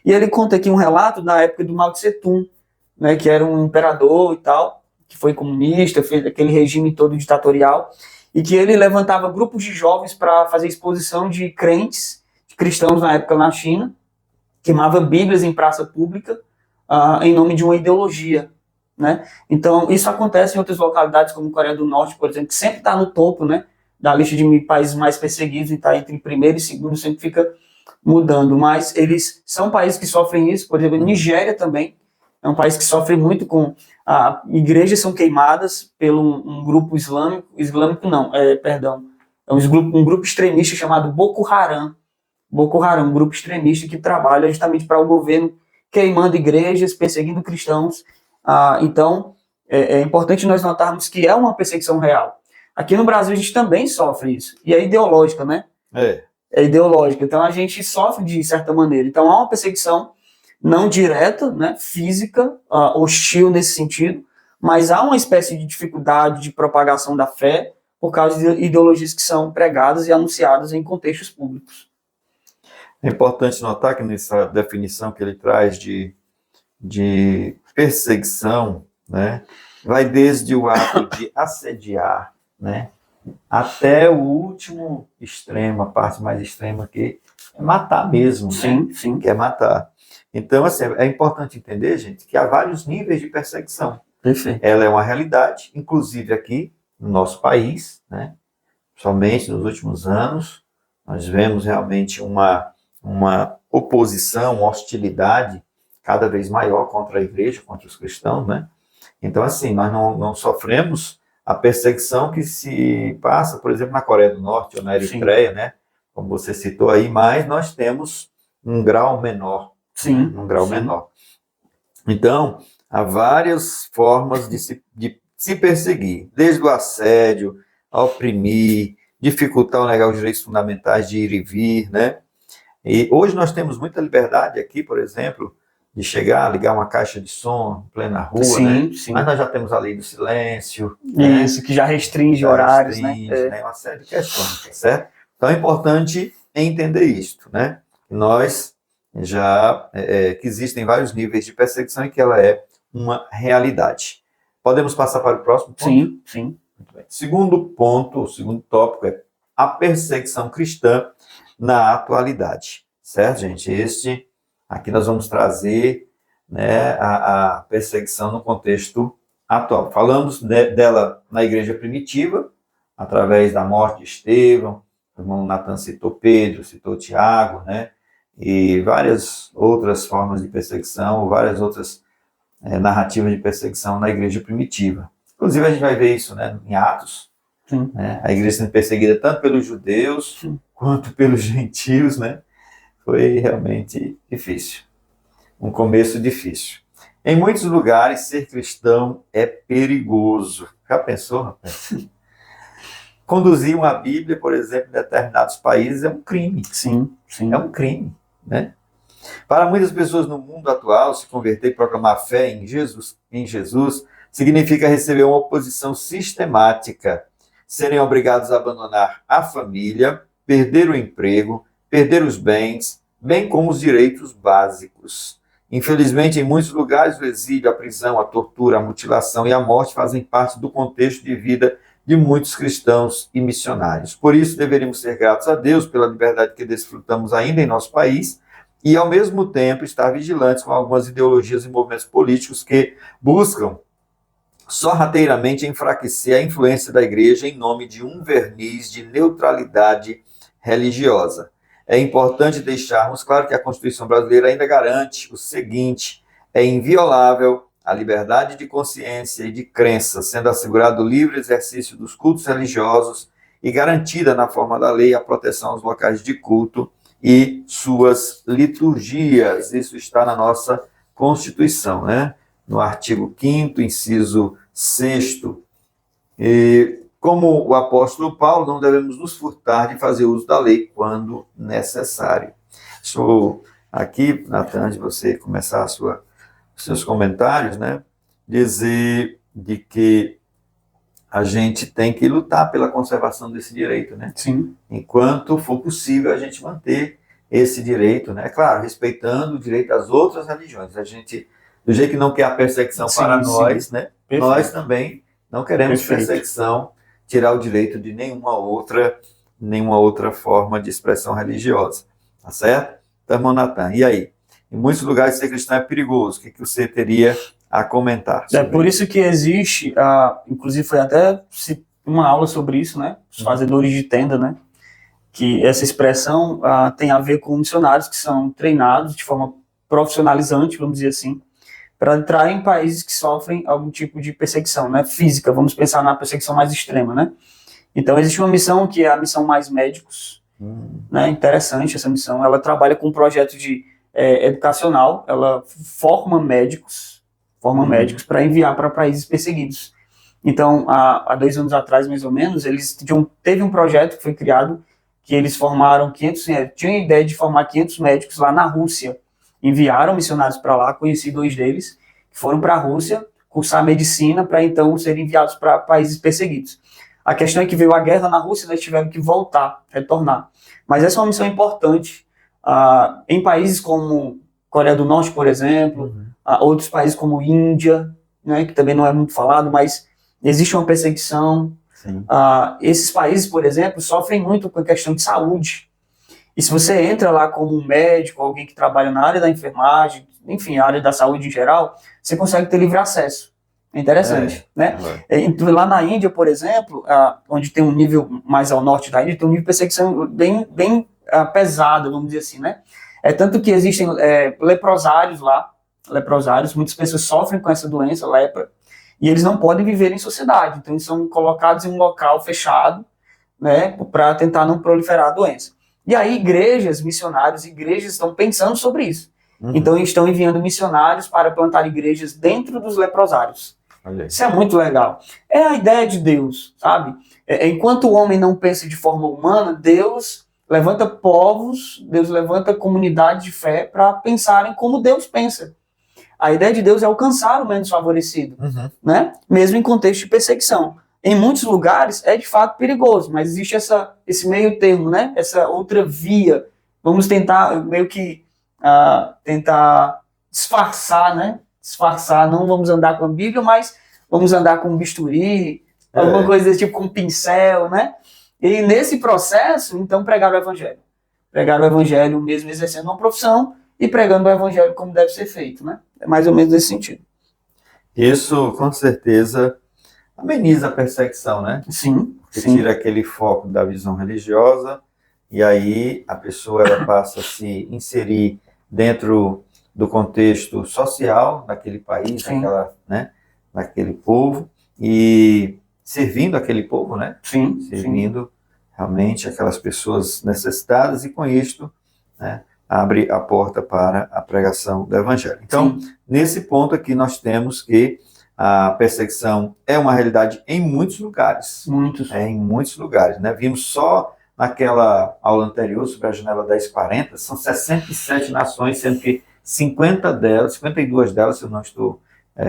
E ele conta aqui um relato da época do Mao Tse Tung, né, que era um imperador e tal, que foi comunista, fez aquele regime todo ditatorial, e que ele levantava grupos de jovens para fazer exposição de crentes, de cristãos na época na China, queimava bíblias em praça pública em nome de uma ideologia. Né? Então, isso acontece em outras localidades, como Coreia do Norte, por exemplo, que sempre está no topo, né, da lista de países mais perseguidos, e está entre primeiro e segundo, sempre fica mudando. Mas eles são países que sofrem isso, por exemplo, Nigéria também é um país que sofre muito com... igrejas são queimadas por um grupo islâmico não, perdão, é um grupo extremista chamado Boko Haram, um grupo extremista que trabalha justamente para o governo, queimando igrejas, perseguindo cristãos. Então, é importante nós notarmos que é uma perseguição real. Aqui no Brasil a gente também sofre isso. E é ideológica, né? É ideológica. Então a gente sofre de certa maneira. Então há uma perseguição não direta, né, física, hostil nesse sentido, mas há uma espécie de dificuldade de propagação da fé por causa de ideologias que são pregadas e anunciadas em contextos públicos. É importante notar que nessa definição que ele traz de perseguição, né, vai desde o ato de assediar, né, até o último extremo, a parte mais extrema, que é matar mesmo. Sim, né? sim. Que é matar. Então, assim, é importante entender, gente, que há vários níveis de perseguição. Perfeito. Ela é uma realidade, inclusive aqui no nosso país, né, somente nos últimos anos, nós vemos realmente uma oposição, uma hostilidade cada vez maior contra a igreja, contra os cristãos, né? Então, assim, nós não sofremos a perseguição que se passa, por exemplo, na Coreia do Norte ou na Eritreia, né? Como você citou aí, mas nós temos um grau menor. Sim. Um grau menor. Então, há várias formas de se perseguir, desde o assédio, a oprimir, dificultar ou negar os direitos fundamentais de ir e vir, né? E hoje nós temos muita liberdade aqui, por exemplo, de chegar, ligar uma caixa de som em plena rua, sim, né? Sim. Mas nós já temos a lei do silêncio. Isso, né? Que já restringe horários, né? Uma série de questões, tá certo? Então é importante entender isto, né? Nós já, que existem vários níveis de perseguição e que ela é uma realidade. Podemos passar para o próximo ponto? Sim, sim. Muito bem. Segundo ponto, o segundo tópico é a perseguição cristã na atualidade. Certo, gente? Aqui nós vamos trazer, né, a perseguição no contexto atual. Falamos dela na igreja primitiva, através da morte de Estevão, o irmão Natan citou Pedro, citou Tiago, né, e várias outras formas de perseguição, várias outras narrativas de perseguição na igreja primitiva. Inclusive a gente vai ver isso, né, em Atos, né, a igreja sendo perseguida tanto pelos judeus quanto pelos gentios, né. Foi realmente difícil. Um começo difícil. Em muitos lugares, ser cristão é perigoso. Já pensou, rapaz? Conduzir uma Bíblia, por exemplo, em determinados países é um crime. Sim. É um crime, né? Para muitas pessoas no mundo atual, se converter e proclamar fé em Jesus significa receber uma oposição sistemática, serem obrigados a abandonar a família, perder o emprego, perder os bens, bem como os direitos básicos. Infelizmente, em muitos lugares, o exílio, a prisão, a tortura, a mutilação e a morte fazem parte do contexto de vida de muitos cristãos e missionários. Por isso, deveríamos ser gratos a Deus pela liberdade que desfrutamos ainda em nosso país e, ao mesmo tempo, estar vigilantes com algumas ideologias e movimentos políticos que buscam sorrateiramente enfraquecer a influência da igreja em nome de um verniz de neutralidade religiosa. É importante deixarmos claro que a Constituição brasileira ainda garante o seguinte: é inviolável a liberdade de consciência e de crença, sendo assegurado o livre exercício dos cultos religiosos e garantida na forma da lei a proteção aos locais de culto e suas liturgias. Isso está na nossa Constituição, né? No artigo 5º, inciso 6º. E, como o apóstolo Paulo, não devemos nos furtar de fazer uso da lei quando necessário. Estou aqui, Natan, de você começar os seus comentários, né? Dizer de que a gente tem que lutar pela conservação desse direito, né? Sim. Enquanto for possível a gente manter esse direito, né? Claro, respeitando o direito das outras religiões. A gente, do jeito que não quer a perseguição para nós, né? Perfeito. Nós também não queremos Perfeito. perseguição, tirar o direito de nenhuma outra forma de expressão religiosa. Tá certo? Então, irmão Natan, e aí? Em muitos lugares ser cristão é perigoso. O que você teria a comentar? É por isso que existe, inclusive foi até uma aula sobre isso, né? Os fazedores de tenda, né? Que essa expressão tem a ver com missionários que são treinados de forma profissionalizante, vamos dizer assim, para entrar em países que sofrem algum tipo de perseguição, né? Física, vamos pensar na perseguição mais extrema, né? Então existe uma missão que é a missão Mais Médicos, né? Interessante essa missão. Ela trabalha com um projeto de educacional, ela forma médicos para enviar para países perseguidos. Então, há 2 anos atrás, mais ou menos, teve um projeto que foi criado, que eles formaram 500, tinham a ideia de formar 500 médicos lá na Rússia. Enviaram missionários para lá, conheci 2 deles, que foram para a Rússia cursar medicina para então serem enviados para países perseguidos. A questão é que veio a guerra na Rússia, eles tiveram que retornar. Mas essa é uma missão importante. Em países como Coreia do Norte, por exemplo, outros países como Índia, né, que também não é muito falado, mas existe uma perseguição. Esses países, por exemplo, sofrem muito com a questão de saúde. E se você entra lá como um médico, alguém que trabalha na área da enfermagem, enfim, a área da saúde em geral, você consegue ter livre acesso. É interessante, né? Então, lá na Índia, por exemplo, onde tem um nível mais ao norte da Índia, tem um nível de perseguição bem pesado, vamos dizer assim, né? Tanto que existem leprosários lá, muitas pessoas sofrem com essa doença, lepra, e eles não podem viver em sociedade, então eles são colocados em um local fechado, né, para tentar não proliferar a doença. E aí igrejas estão pensando sobre isso. Então estão enviando missionários para plantar igrejas dentro dos leprosários. Isso é muito legal. É a ideia de Deus, sabe? Enquanto o homem não pensa de forma humana, Deus levanta povos, Deus levanta comunidades de fé para pensarem como Deus pensa. A ideia de Deus é alcançar o menos favorecido, né? Mesmo em contexto de perseguição. Em muitos lugares é de fato perigoso, mas existe esse meio termo, né? Essa outra via. Vamos tentar meio que tentar disfarçar, né? Não vamos andar com a Bíblia, mas vamos andar com um bisturi, alguma coisa desse tipo, com um pincel, né? E nesse processo, então, pregar o Evangelho. Pregar o Evangelho mesmo exercendo uma profissão e pregando o Evangelho como deve ser feito, né? É mais ou menos nesse sentido. Isso, com certeza, ameniza a perseguição, né? Sim. Porque tira aquele foco da visão religiosa e aí a pessoa ela passa a se inserir dentro do contexto social daquele país, daquele povo, e servindo aquele povo, né? Servindo realmente aquelas pessoas necessitadas, e com isto, né, abre a porta para a pregação do Evangelho. Então, nesse ponto aqui nós temos que a perseguição é uma realidade em muitos lugares. Em muitos lugares, né? Vimos só naquela aula anterior sobre a janela 1040, são 67 nações, sendo que 52 delas, se eu não estou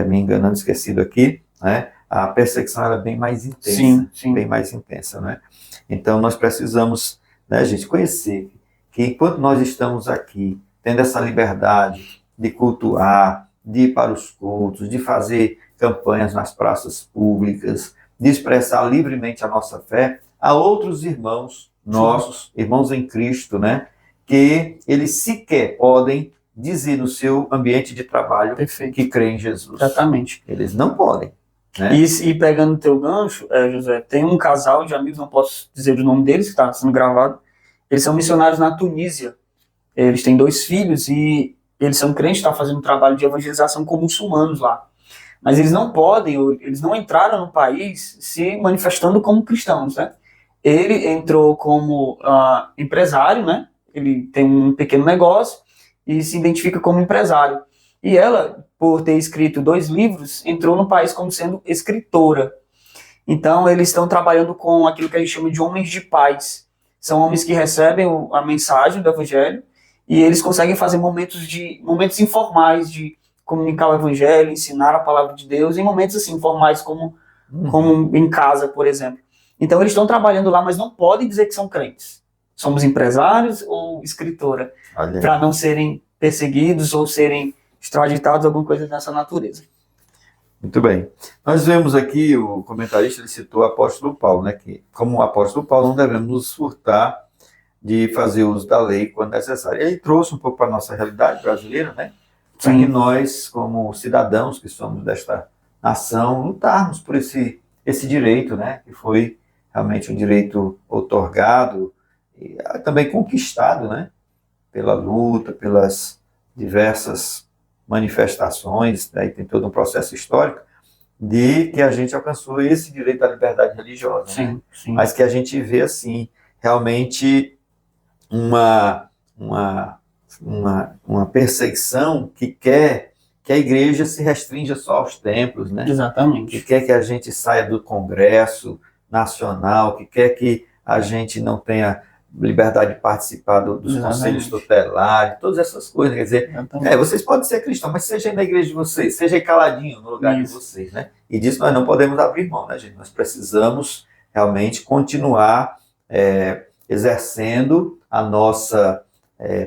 me enganando, esquecido aqui, né? A perseguição era bem mais intensa, bem mais intensa, né? Então nós precisamos, né, gente, conhecer que enquanto nós estamos aqui, tendo essa liberdade de cultuar, de ir para os cultos, de fazer campanhas nas praças públicas, de expressar livremente a nossa fé, há outros irmãos nossos, irmãos em Cristo, né, que eles sequer podem dizer no seu ambiente de trabalho que creem em Jesus. Exatamente. Eles não podem. Né? E pegando o teu gancho, José, tem um casal de amigos, não posso dizer o nome deles, que está sendo gravado. Eles são missionários na Tunísia. Eles têm 2 filhos e eles são crentes, estão fazendo um trabalho de evangelização com muçulmanos lá. Mas eles não podem, eles não entraram no país se manifestando como cristãos, né? Ele entrou como empresário, né? Ele tem um pequeno negócio e se identifica como empresário. E ela, por ter escrito 2 livros, entrou no país como sendo escritora. Então, eles estão trabalhando com aquilo que a gente chama de homens de paz. São homens que recebem a mensagem do evangelho e eles conseguem fazer momentos informais de comunicar o evangelho, ensinar a palavra de Deus em momentos assim, informais como em casa, por exemplo. Então, eles estão trabalhando lá, mas não podem dizer que são crentes. Somos empresários ou escritora, para não serem perseguidos ou serem extraditados, alguma coisa dessa natureza. Muito bem. Nós vemos aqui, o comentarista ele citou o apóstolo Paulo, né, que como o apóstolo Paulo não devemos nos furtar de fazer uso da lei quando necessário. Ele trouxe um pouco para a nossa realidade brasileira, né, para que nós, como cidadãos que somos desta nação, lutarmos por esse direito, né, que foi realmente um direito outorgado e também conquistado, né, pela luta, pelas diversas manifestações, aí tem todo um processo histórico de que a gente alcançou esse direito à liberdade religiosa, sim, né? sim. Mas que a gente vê assim realmente uma perseguição que quer que a igreja se restrinja só aos templos, né? Exatamente. Que quer que a gente saia do Congresso Nacional, que quer que a gente não tenha liberdade de participar dos conselhos tutelares, todas essas coisas. Quer dizer, vocês podem ser cristãos, mas seja aí na igreja de vocês, seja aí caladinho no lugar de vocês, né? E disso nós não podemos abrir mão, né, gente? Nós precisamos realmente continuar exercendo a nossa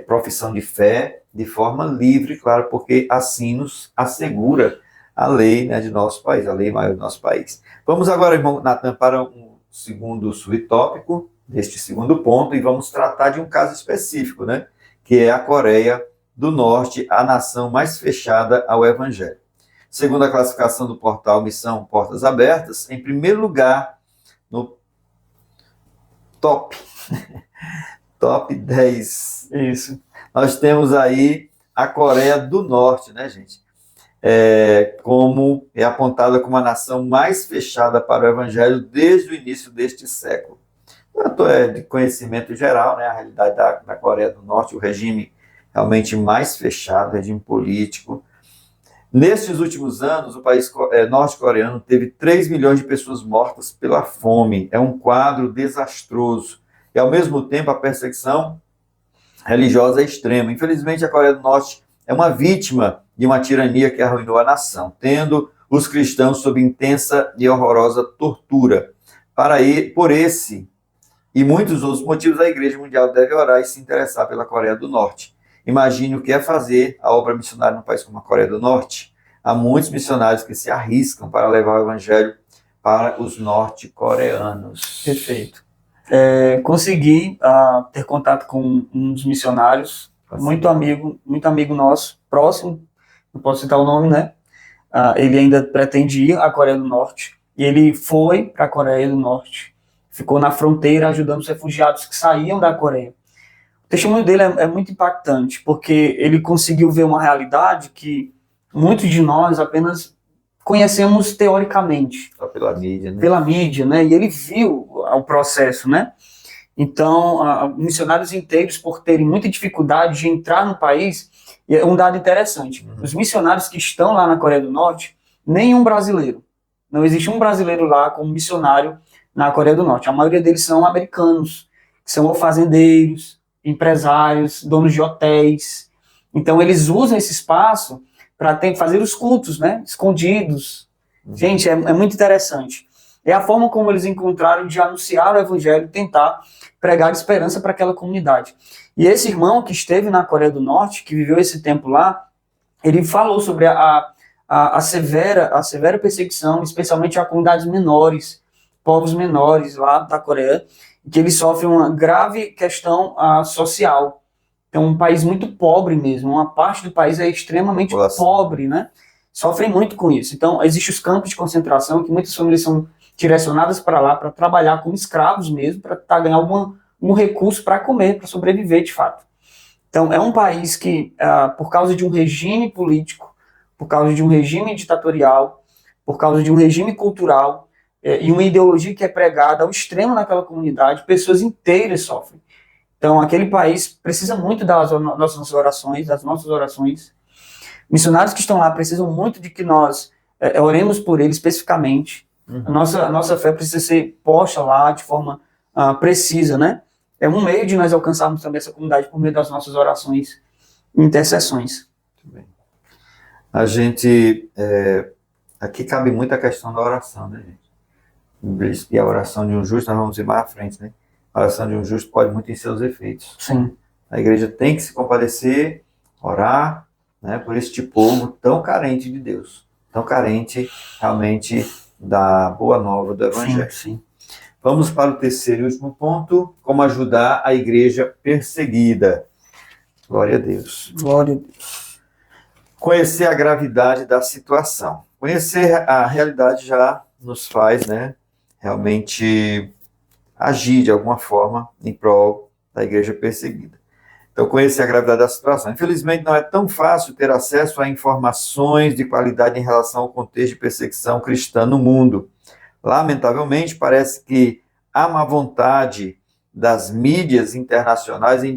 profissão de fé de forma livre, claro, porque assim nos assegura a lei, né, de nosso país, a lei maior do nosso país. Vamos agora, irmão Natan, para um segundo subtópico deste segundo ponto, e vamos tratar de um caso específico, né, que é a Coreia do Norte, a nação mais fechada ao Evangelho. Segundo a classificação do portal Missão Portas Abertas, em primeiro lugar, no top 10, isso, nós temos aí a Coreia do Norte, né, gente? Como é apontada como a nação mais fechada para o Evangelho desde o início deste século. Tanto é de conhecimento geral, né, a realidade da Coreia do Norte, o regime realmente mais fechado, regime político. Nestes últimos anos, o país norte-coreano teve 3 milhões de pessoas mortas pela fome. É um quadro desastroso. E, ao mesmo tempo, a perseguição religiosa é extrema. Infelizmente, a Coreia do Norte é uma vítima de uma tirania que arruinou a nação, tendo os cristãos sob intensa e horrorosa tortura. Por esse e muitos outros motivos, a Igreja Mundial deve orar e se interessar pela Coreia do Norte. Imagine o que é fazer a obra missionária num país como a Coreia do Norte. Há muitos missionários que se arriscam para levar o Evangelho para os norte-coreanos. Perfeito. Consegui ter contato com um dos missionários, muito amigo nosso, próximo, não posso citar o nome, né? Ele ainda pretende ir à Coreia do Norte, e ele foi para a Coreia do Norte, ficou na fronteira ajudando os refugiados que saíam da Coreia. O testemunho dele é muito impactante, porque ele conseguiu ver uma realidade que muitos de nós apenas conhecemos teoricamente. Só pela mídia, né? Pela mídia, né? E ele viu o processo, né? Então, missionários inteiros, por terem muita dificuldade de entrar no país, e é um dado interessante. Os missionários que estão lá na Coreia do Norte, nenhum brasileiro. Não existe um brasileiro lá como missionário na Coreia do Norte. A maioria deles são americanos, que são fazendeiros, empresários, donos de hotéis. Então, eles usam esse espaço para fazer os cultos, né? Escondidos. Gente, é muito interessante. É a forma como eles encontraram de anunciar o Evangelho, tentar pregar esperança para aquela comunidade. E esse irmão que esteve na Coreia do Norte, que viveu esse tempo lá, ele falou sobre a severa perseguição, especialmente a comunidades menores, povos menores lá da Coreia, que eles sofrem uma grave questão social. é um país muito pobre mesmo, uma parte do país é extremamente pobre, né? Sofrem muito com isso. Então, existem os campos de concentração, que muitas famílias são direcionadas para lá para trabalhar como escravos mesmo, para ganhar um recurso para comer, para sobreviver de fato. Então, é um país que, por causa de um regime político, por causa de um regime ditatorial, por causa de um regime cultural e uma ideologia que é pregada ao extremo naquela comunidade, pessoas inteiras sofrem. Então, aquele país precisa muito das nossas orações. Missionários que estão lá precisam muito de que nós oremos por eles especificamente. A nossa fé precisa ser posta lá de forma precisa, né? É um meio de nós alcançarmos também essa comunidade por meio das nossas orações e intercessões. Muito bem. A gente, aqui cabe muito a questão da oração, né, gente? E a oração de um justo, nós vamos ir mais à frente, né? A oração de um justo pode muito em seus efeitos. Sim. A igreja tem que se compadecer, orar, né, por este povo tão carente de Deus, tão carente realmente da boa nova do Evangelho. Sim. Vamos para o terceiro e último ponto, como ajudar a igreja perseguida. Glória a Deus. Glória a Deus. Conhecer a gravidade da situação. Conhecer a realidade já nos faz, né, realmente agir de alguma forma em prol da igreja perseguida. Então, conhecer a gravidade da situação. Infelizmente, não é tão fácil ter acesso a informações de qualidade em relação ao contexto de perseguição cristã no mundo. Lamentavelmente, parece que há má vontade das mídias internacionais em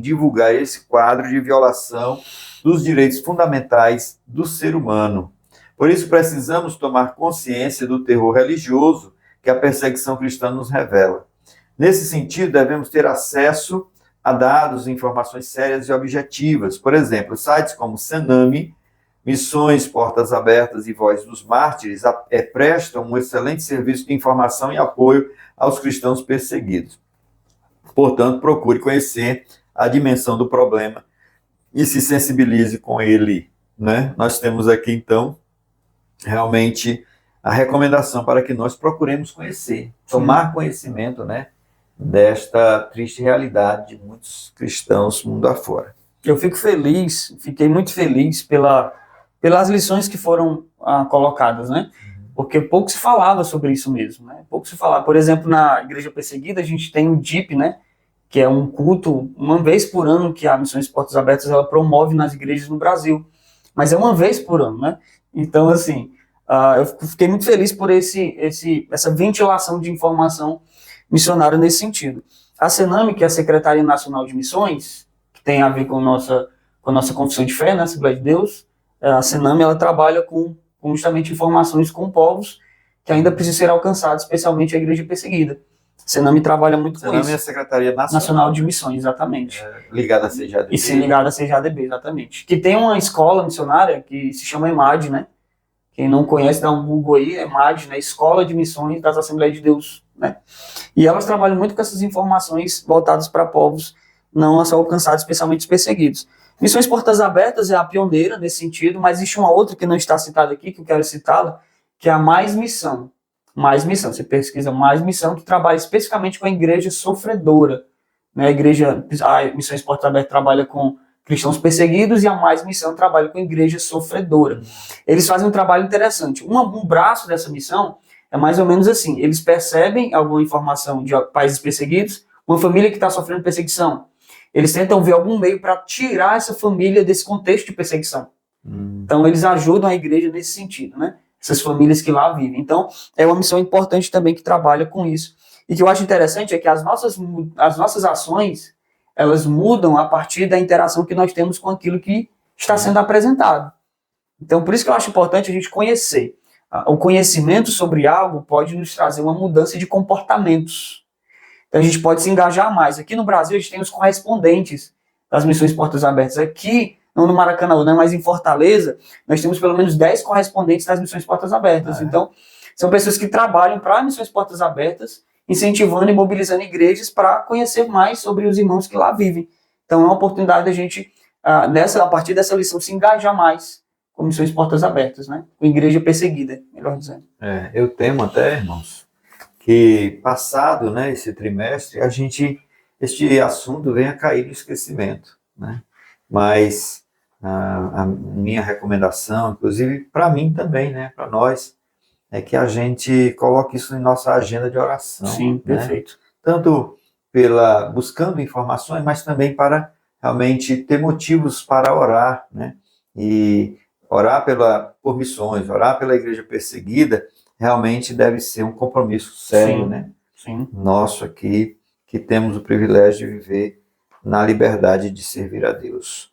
divulgar esse quadro de violação dos direitos fundamentais do ser humano. Por isso, precisamos tomar consciência do terror religioso que a perseguição cristã nos revela. Nesse sentido, devemos ter acesso a dados e informações sérias e objetivas. Por exemplo, sites como Senami, Missões, Portas Abertas e Voz dos Mártires prestam um excelente serviço de informação e apoio aos cristãos perseguidos. Portanto, procure conhecer a dimensão do problema e se sensibilize com ele, né? Nós temos aqui, então, realmente a recomendação para que nós procuremos conhecer, tomar conhecimento, né, desta triste realidade de muitos cristãos mundo afora. Eu fiquei muito feliz pelas lições que foram colocadas, né? Porque pouco se falava sobre isso mesmo, né? Pouco se falava. Por exemplo, na Igreja Perseguida, a gente tem o DIP, né? Que é um culto, uma vez por ano, que a Missões Portas Abertas ela promove nas igrejas no Brasil. Mas é uma vez por ano, né? Então, assim, eu fiquei muito feliz por essa ventilação de informação missionária nesse sentido. A Senami, que é a Secretaria Nacional de Missões, que tem a ver com a nossa confissão de fé, né? Assembleia de Deus, a Senami, ela trabalha com justamente informações com povos que ainda precisam ser alcançados, especialmente a igreja perseguida. A Senami trabalha muito com isso. Senami é a Secretaria Nacional de Missões, exatamente. Ligada à CJADB. E sim, ligada à CJADB, exatamente. Que tem uma escola missionária que se chama EMAD, né? Quem não conhece, dá um Google aí, EMAD, né? Escola de Missões das Assembleias de Deus, né? E elas trabalham muito com essas informações voltadas para povos não alcançados, especialmente os perseguidos. Missões Portas Abertas é a pioneira nesse sentido, mas existe uma outra que não está citada aqui, que eu quero citá-la, que é a Mais Missão. Mais Missão, você pesquisa Mais Missão, que trabalha especificamente com a igreja sofredora. Né? A Missões Portas Abertas trabalha com cristãos perseguidos e a Mais Missão trabalha com a igreja sofredora. Eles fazem um trabalho interessante. Um braço dessa missão é mais ou menos assim, eles percebem alguma informação de países perseguidos, uma família que está sofrendo perseguição. Eles tentam ver algum meio para tirar essa família desse contexto de perseguição. Então, eles ajudam a igreja nesse sentido, né? Essas famílias que lá vivem. Então, é uma missão importante também que trabalha com isso. E o que eu acho interessante é que as nossas ações, elas mudam a partir da interação que nós temos com aquilo que está sendo apresentado. Então, por isso que eu acho importante a gente conhecer. O conhecimento sobre algo pode nos trazer uma mudança de comportamentos. Então, a gente pode se engajar mais. Aqui no Brasil, a gente tem os correspondentes das Missões Portas Abertas. Aqui, não no Maracanã, né, mas em Fortaleza, nós temos pelo menos 10 correspondentes das Missões Portas Abertas. Então, são pessoas que trabalham para Missões Portas Abertas, incentivando e mobilizando igrejas para conhecer mais sobre os irmãos que lá vivem. Então, é uma oportunidade da gente, a partir dessa lição, se engajar mais com Missões Portas Abertas, né? Com igreja perseguida, melhor dizendo. Eu temo até, irmãos, que passado, né, esse trimestre, este assunto venha a cair no esquecimento. né? Mas a minha recomendação, inclusive para mim também, né, para nós, é que a gente coloque isso em nossa agenda de oração. Sim, né? perfeito. Tanto buscando informações, mas também para realmente ter motivos para orar, né? E orar por missões, orar pela igreja perseguida, realmente deve ser um compromisso sério, Sim, né? sim. Nosso aqui, que temos o privilégio de viver na liberdade de servir a Deus.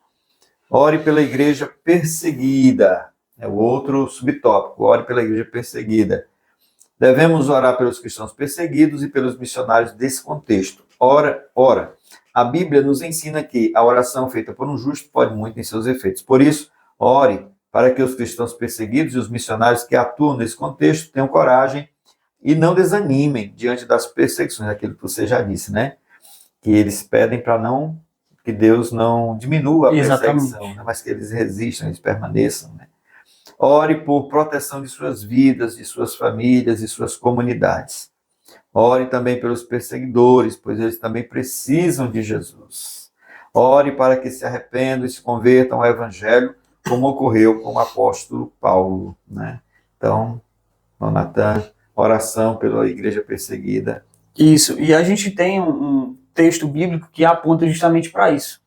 Ore pela igreja perseguida, é o outro subtópico, ore pela igreja perseguida. Devemos orar pelos cristãos perseguidos e pelos missionários desse contexto. Ora, a Bíblia nos ensina que a oração feita por um justo pode muito em seus efeitos. Por isso, ore para que os cristãos perseguidos e os missionários que atuam nesse contexto tenham coragem e não desanimem diante das perseguições, aquilo que você já disse, né? Que eles pedem para que Deus não diminua a perseguição, né? Mas que eles resistam, eles permaneçam, né? Ore por proteção de suas vidas, de suas famílias e suas comunidades. Ore também pelos perseguidores, pois eles também precisam de Jesus. Ore para que se arrependam e se convertam ao Evangelho, como ocorreu com o apóstolo Paulo, né? Então, Natan, oração pela igreja perseguida. Isso, e a gente tem um texto bíblico que aponta justamente para isso.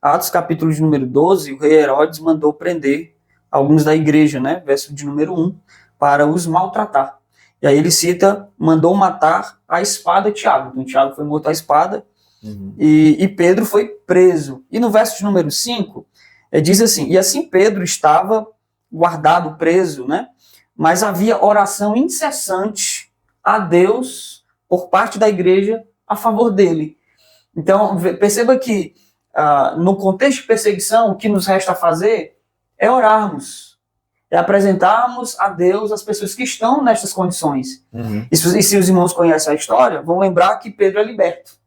Atos capítulo de número 12, o rei Herodes mandou prender alguns da igreja, né? Verso de número 1, para os maltratar. E aí ele cita, mandou matar a espada Tiago. Então Tiago foi morto à espada e Pedro foi preso. E no verso de número 5, diz assim, e assim Pedro estava guardado, preso, né? Mas havia oração incessante a Deus por parte da igreja a favor dele. Então perceba que no contexto de perseguição, o que nos resta fazer é orarmos, é apresentarmos a Deus as pessoas que estão nestas condições. E se os irmãos conhecem a história, vão lembrar que Pedro é liberto.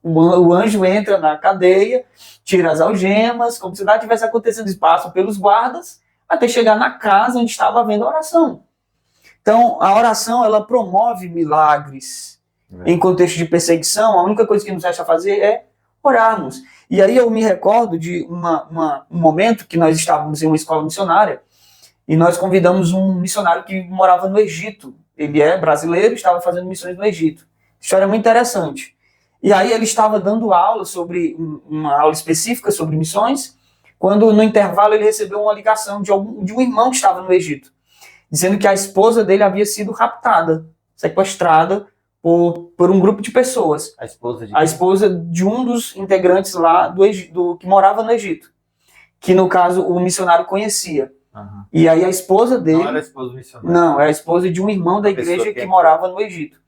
O anjo entra na cadeia, tira as algemas, como se nada tivesse acontecendo, passa pelos guardas, até chegar na casa onde estava havendo a oração. Então, a oração, ela promove milagres. Em contexto de perseguição, a única coisa que nos resta fazer é orarmos. E aí eu me recordo de um momento que nós estávamos em uma escola missionária e nós convidamos um missionário que morava no Egito. Ele é brasileiro, estava fazendo missões no Egito. História muito interessante. E aí ele estava dando aula uma aula específica sobre missões, quando no intervalo ele recebeu uma ligação de um irmão que estava no Egito, dizendo que a esposa dele havia sido raptada, sequestrada por um grupo de pessoas. A esposa de um dos integrantes lá que morava no Egito, que no caso o missionário conhecia. E aí a esposa dele... Não era a esposa do missionário. Não, é a esposa de um irmão da igreja que morava no Egito.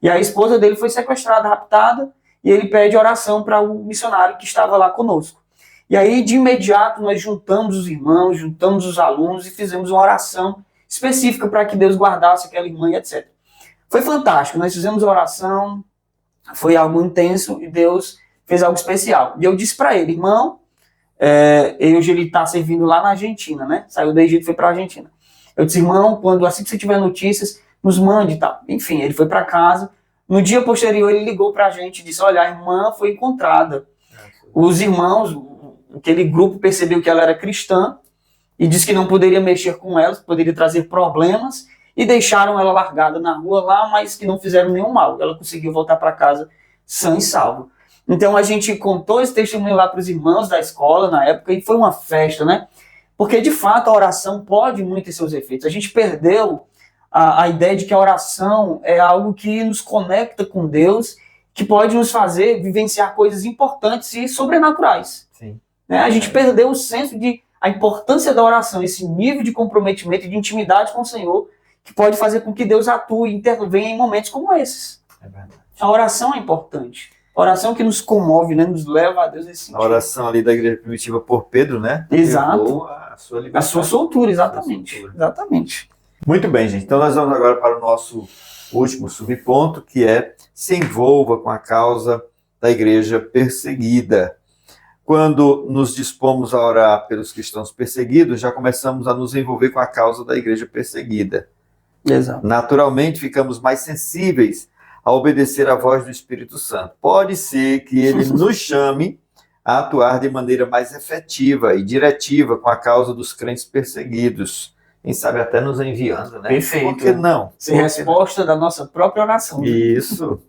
E a esposa dele foi sequestrada, raptada, e ele pede oração para o missionário que estava lá conosco. E aí, de imediato, nós juntamos os irmãos, juntamos os alunos e fizemos uma oração específica para que Deus guardasse aquela irmã e etc. Foi fantástico, nós fizemos a oração, foi algo intenso e Deus fez algo especial. E eu disse para ele, irmão, hoje ele está servindo lá na Argentina, né? Saiu do Egito e foi para a Argentina. Eu disse, irmão, assim que você tiver notícias, nos mande e tal. Enfim, ele foi para casa. No dia posterior, ele ligou para a gente e disse, olha, a irmã foi encontrada. Os irmãos, aquele grupo percebeu que ela era cristã e disse que não poderia mexer com ela, poderia trazer problemas, e deixaram ela largada na rua lá, mas que não fizeram nenhum mal. Ela conseguiu voltar para casa sã e salvo. Então a gente contou esse testemunho lá para os irmãos da escola na época e foi uma festa, né? Porque de fato a oração pode muito ter seus efeitos. A gente perdeu a ideia de que a oração é algo que nos conecta com Deus, que pode nos fazer vivenciar coisas importantes e sobrenaturais. Sim. Né? A gente perdeu o senso de a importância da oração, esse nível de comprometimento e de intimidade com o Senhor, que pode fazer com que Deus atue e intervenha em momentos como esses. É verdade. A oração é importante. A oração que nos comove, né? Nos leva a Deus nesse sentido. A oração ali da igreja primitiva por Pedro, né? Exato. A sua liberdade. A sua soltura, exatamente. Exatamente. Muito bem, gente. Então nós vamos agora para o nosso último subponto, que é se envolva com a causa da igreja perseguida. Quando nos dispomos a orar pelos cristãos perseguidos, já começamos a nos envolver com a causa da igreja perseguida. Exato. Naturalmente, ficamos mais sensíveis a obedecer à voz do Espírito Santo. Pode ser que ele nos chame a atuar de maneira mais efetiva e diretiva com a causa dos crentes perseguidos. Quem sabe até nos enviando, né? Perfeito. Por que não? Sem resposta da nossa própria oração. Isso.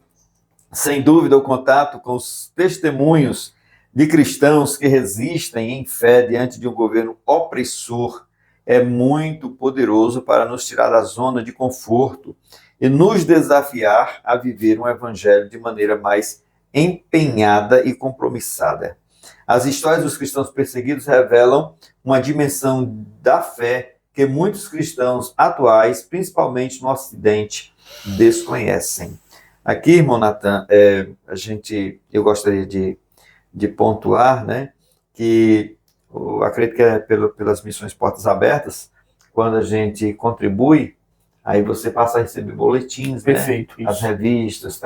Sem dúvida, o contato com os testemunhos de cristãos que resistem em fé diante de um governo opressor é muito poderoso para nos tirar da zona de conforto e nos desafiar a viver um evangelho de maneira mais empenhada e compromissada. As histórias dos cristãos perseguidos revelam uma dimensão da fé que muitos cristãos atuais, principalmente no Ocidente, desconhecem. Aqui, irmão Natan, eu gostaria de pontuar, né, que eu acredito que é pelas missões Portas Abertas, quando a gente contribui, aí você passa a receber boletins, Perfeito, né, isso. as revistas,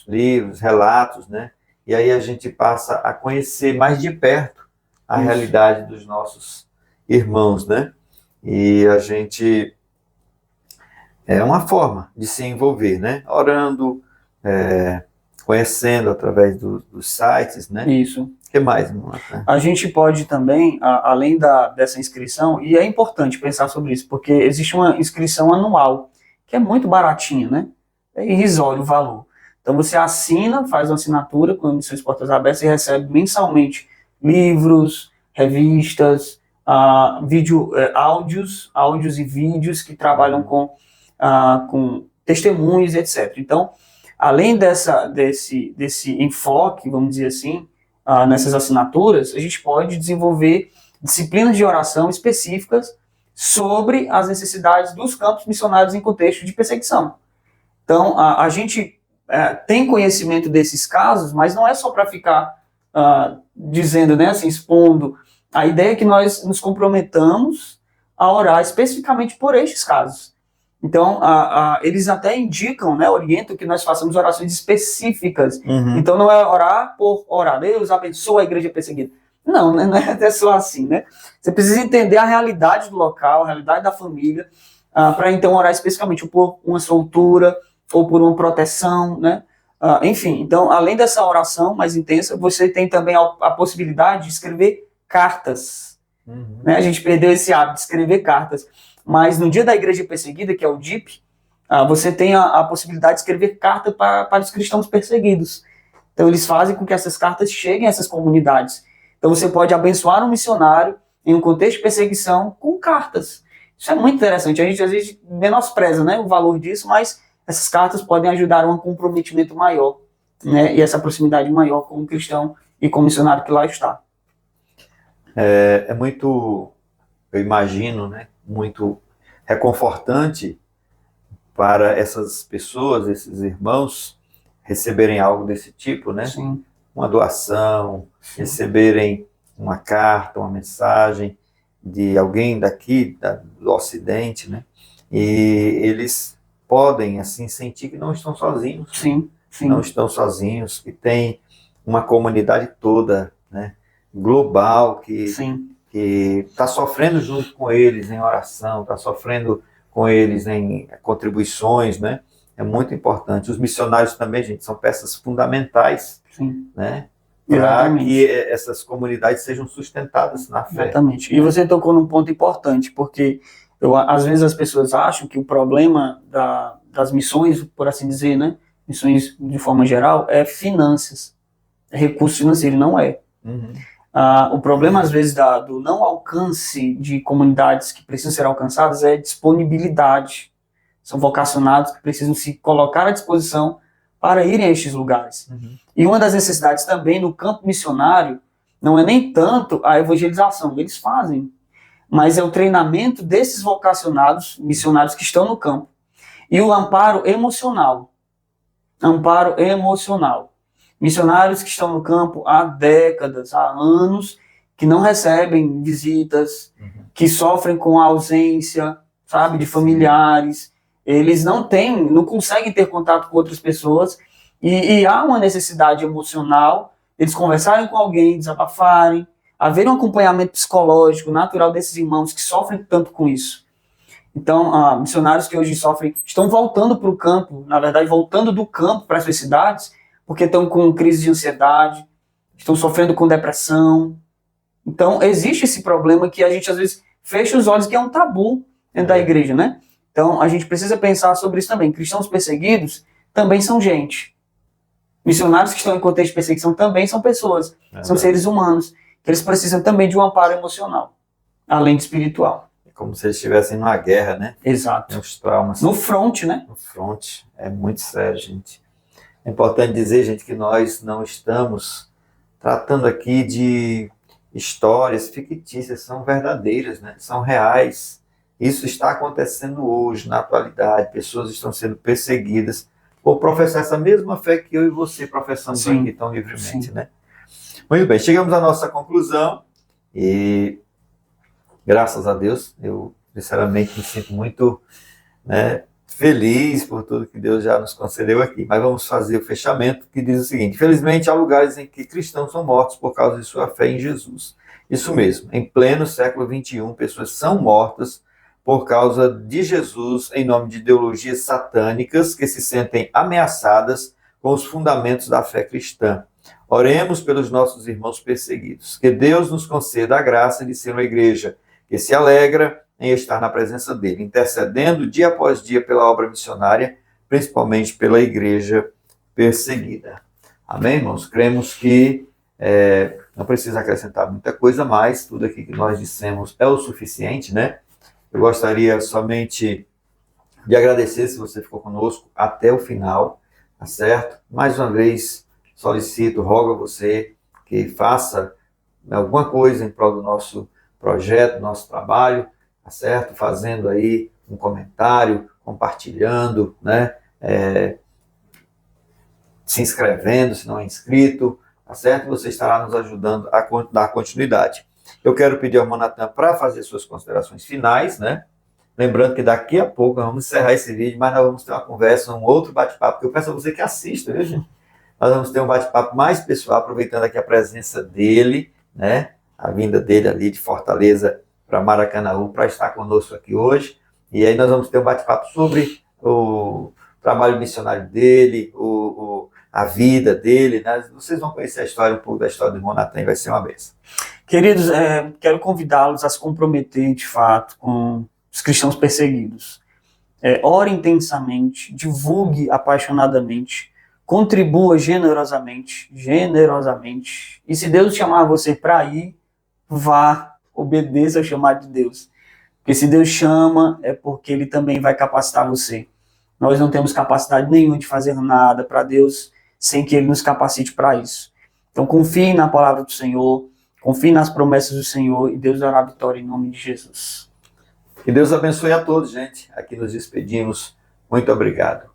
livros, relatos, né, e aí a gente passa a conhecer mais de perto a Isso. realidade dos nossos irmãos, né, e a gente é uma forma de se envolver, né, orando, conhecendo através dos sites, né. Isso. O que mais, irmão Natan? A gente pode também, além dessa inscrição, e é importante pensar sobre isso, porque existe uma inscrição anual, que é muito baratinha, né? É irrisório o valor. Então você assina, faz uma assinatura com Missões Portas Abertas e recebe mensalmente livros, revistas, áudios e vídeos que trabalham com testemunhos, etc. Então, além desse enfoque, vamos dizer assim, nessas assinaturas, a gente pode desenvolver disciplinas de oração específicas sobre as necessidades dos campos missionários em contexto de perseguição. Então, a gente tem conhecimento desses casos, mas não é só para ficar dizendo, né, assim, expondo. A ideia é que nós nos comprometamos a orar especificamente por estes casos. Então, eles até indicam, né, orientam que nós façamos orações específicas. Uhum. Então, não é orar por orar. Deus abençoa a igreja perseguida. Não, né, não é até só assim, né? Você precisa entender a realidade do local, a realidade da família, para então orar especificamente por uma soltura ou por uma proteção, né? Enfim, então, além dessa oração mais intensa, você tem também a possibilidade de escrever cartas. Uhum. Né? A gente perdeu esse hábito de escrever cartas. Mas no dia da igreja perseguida, que é o DIP, você tem a possibilidade de escrever carta para os cristãos perseguidos. Então eles fazem com que essas cartas cheguem a essas comunidades. Então você pode abençoar um missionário em um contexto de perseguição com cartas. Isso é muito interessante. A gente às vezes menospreza, né, o valor disso, mas essas cartas podem ajudar a um comprometimento maior, né, e essa proximidade maior com o cristão e com o missionário que lá está. É muito, eu imagino, né, muito reconfortante para essas pessoas, esses irmãos, receberem algo desse tipo, né? Sim. Uma doação, receberem uma carta, uma mensagem de alguém daqui, do Ocidente, né? E eles podem, assim, sentir que não estão sozinhos. Sim, sim. Não estão sozinhos, que tem uma comunidade toda, né? Global, que está sofrendo junto com eles em oração, está sofrendo com eles em contribuições, né? É muito importante. Os missionários também, gente, são peças fundamentais, né? Para que essas comunidades sejam sustentadas na fé. Exatamente. E você tocou num ponto importante, porque às vezes as pessoas acham que o problema das missões, por assim dizer, né? Missões de forma geral, é finanças, é recurso financeiro, não é. Uhum. O problema, às vezes, do não alcance de comunidades que precisam ser alcançadas é disponibilidade. São vocacionados que precisam se colocar à disposição para irem a estes lugares. Uhum. E uma das necessidades também no campo missionário não é nem tanto a evangelização, eles fazem, mas é o treinamento desses vocacionados, missionários que estão no campo. E o amparo emocional. Amparo emocional. Missionários que estão no campo há décadas, há anos, que não recebem visitas, que sofrem com a ausência, sabe, de familiares. Eles não conseguem ter contato com outras pessoas e há uma necessidade emocional, eles conversarem com alguém, desabafarem, haver um acompanhamento psicológico natural desses irmãos que sofrem tanto com isso. Então, missionários que hoje sofrem, estão voltando para o campo, na verdade, voltando do campo para as suas cidades, porque estão com crise de ansiedade, estão sofrendo com depressão. Então, existe esse problema que a gente, às vezes, fecha os olhos, que é um tabu dentro da igreja, né? Então, a gente precisa pensar sobre isso também. Cristãos perseguidos também são gente. Missionários que estão em contexto de perseguição também são pessoas, são seres humanos, que eles precisam também de um amparo emocional, além de espiritual. É como se eles estivessem numa guerra, né? Exato. Uns traumas. No front, né? No front. É muito sério, gente. É importante dizer, gente, que nós não estamos tratando aqui de histórias fictícias, são verdadeiras, né? São reais. Isso está acontecendo hoje, na atualidade. Pessoas estão sendo perseguidas por professar essa mesma fé que eu e você professamos aqui tão livremente, né? Muito bem, chegamos à nossa conclusão e, graças a Deus, eu sinceramente me sinto muito, né, feliz por tudo que Deus já nos concedeu aqui. Mas vamos fazer o fechamento, que diz o seguinte: infelizmente, há lugares em que cristãos são mortos por causa de sua fé em Jesus. Isso mesmo, em pleno século XXI, pessoas são mortas por causa de Jesus, em nome de ideologias satânicas que se sentem ameaçadas com os fundamentos da fé cristã. Oremos pelos nossos irmãos perseguidos. Que Deus nos conceda a graça de ser uma igreja que se alegra em estar na presença dele, intercedendo dia após dia pela obra missionária, principalmente pela igreja perseguida. Amém, irmãos? Cremos que não precisa acrescentar muita coisa mais, tudo aqui que nós dissemos é o suficiente, né? Eu gostaria somente de agradecer se você ficou conosco até o final, tá certo? Mais uma vez, solicito, rogo a você que faça alguma coisa em prol do nosso projeto, do nosso trabalho, tá certo? Fazendo aí um comentário, compartilhando, né? Se inscrevendo, se não é inscrito, tá certo? Você estará nos ajudando a dar continuidade. Eu quero pedir ao Natan para fazer suas considerações finais, né? Lembrando que daqui a pouco nós vamos encerrar esse vídeo, mas nós vamos ter uma conversa, um outro bate-papo, que eu peço a você que assista, viu, gente? Nós vamos ter um bate-papo mais pessoal, aproveitando aqui a presença dele, né? A vinda dele ali de Fortaleza para Maracanaú, para estar conosco aqui hoje. E aí nós vamos ter um bate-papo sobre o trabalho missionário dele, a vida dele, né? Vocês vão conhecer a história, um pouco da história do irmão Natan, e vai ser uma bênção. Queridos, quero convidá-los a se comprometer, de fato, com os cristãos perseguidos. Ore intensamente, divulgue apaixonadamente, contribua generosamente. E se Deus chamar você para ir, vá, obedeça ao chamado de Deus. Porque se Deus chama, é porque Ele também vai capacitar você. Nós não temos capacidade nenhuma de fazer nada para Deus sem que Ele nos capacite para isso. Então confie na palavra do Senhor, confie nas promessas do Senhor e Deus dará a vitória em nome de Jesus. Que Deus abençoe a todos, gente. Aqui nos despedimos. Muito obrigado.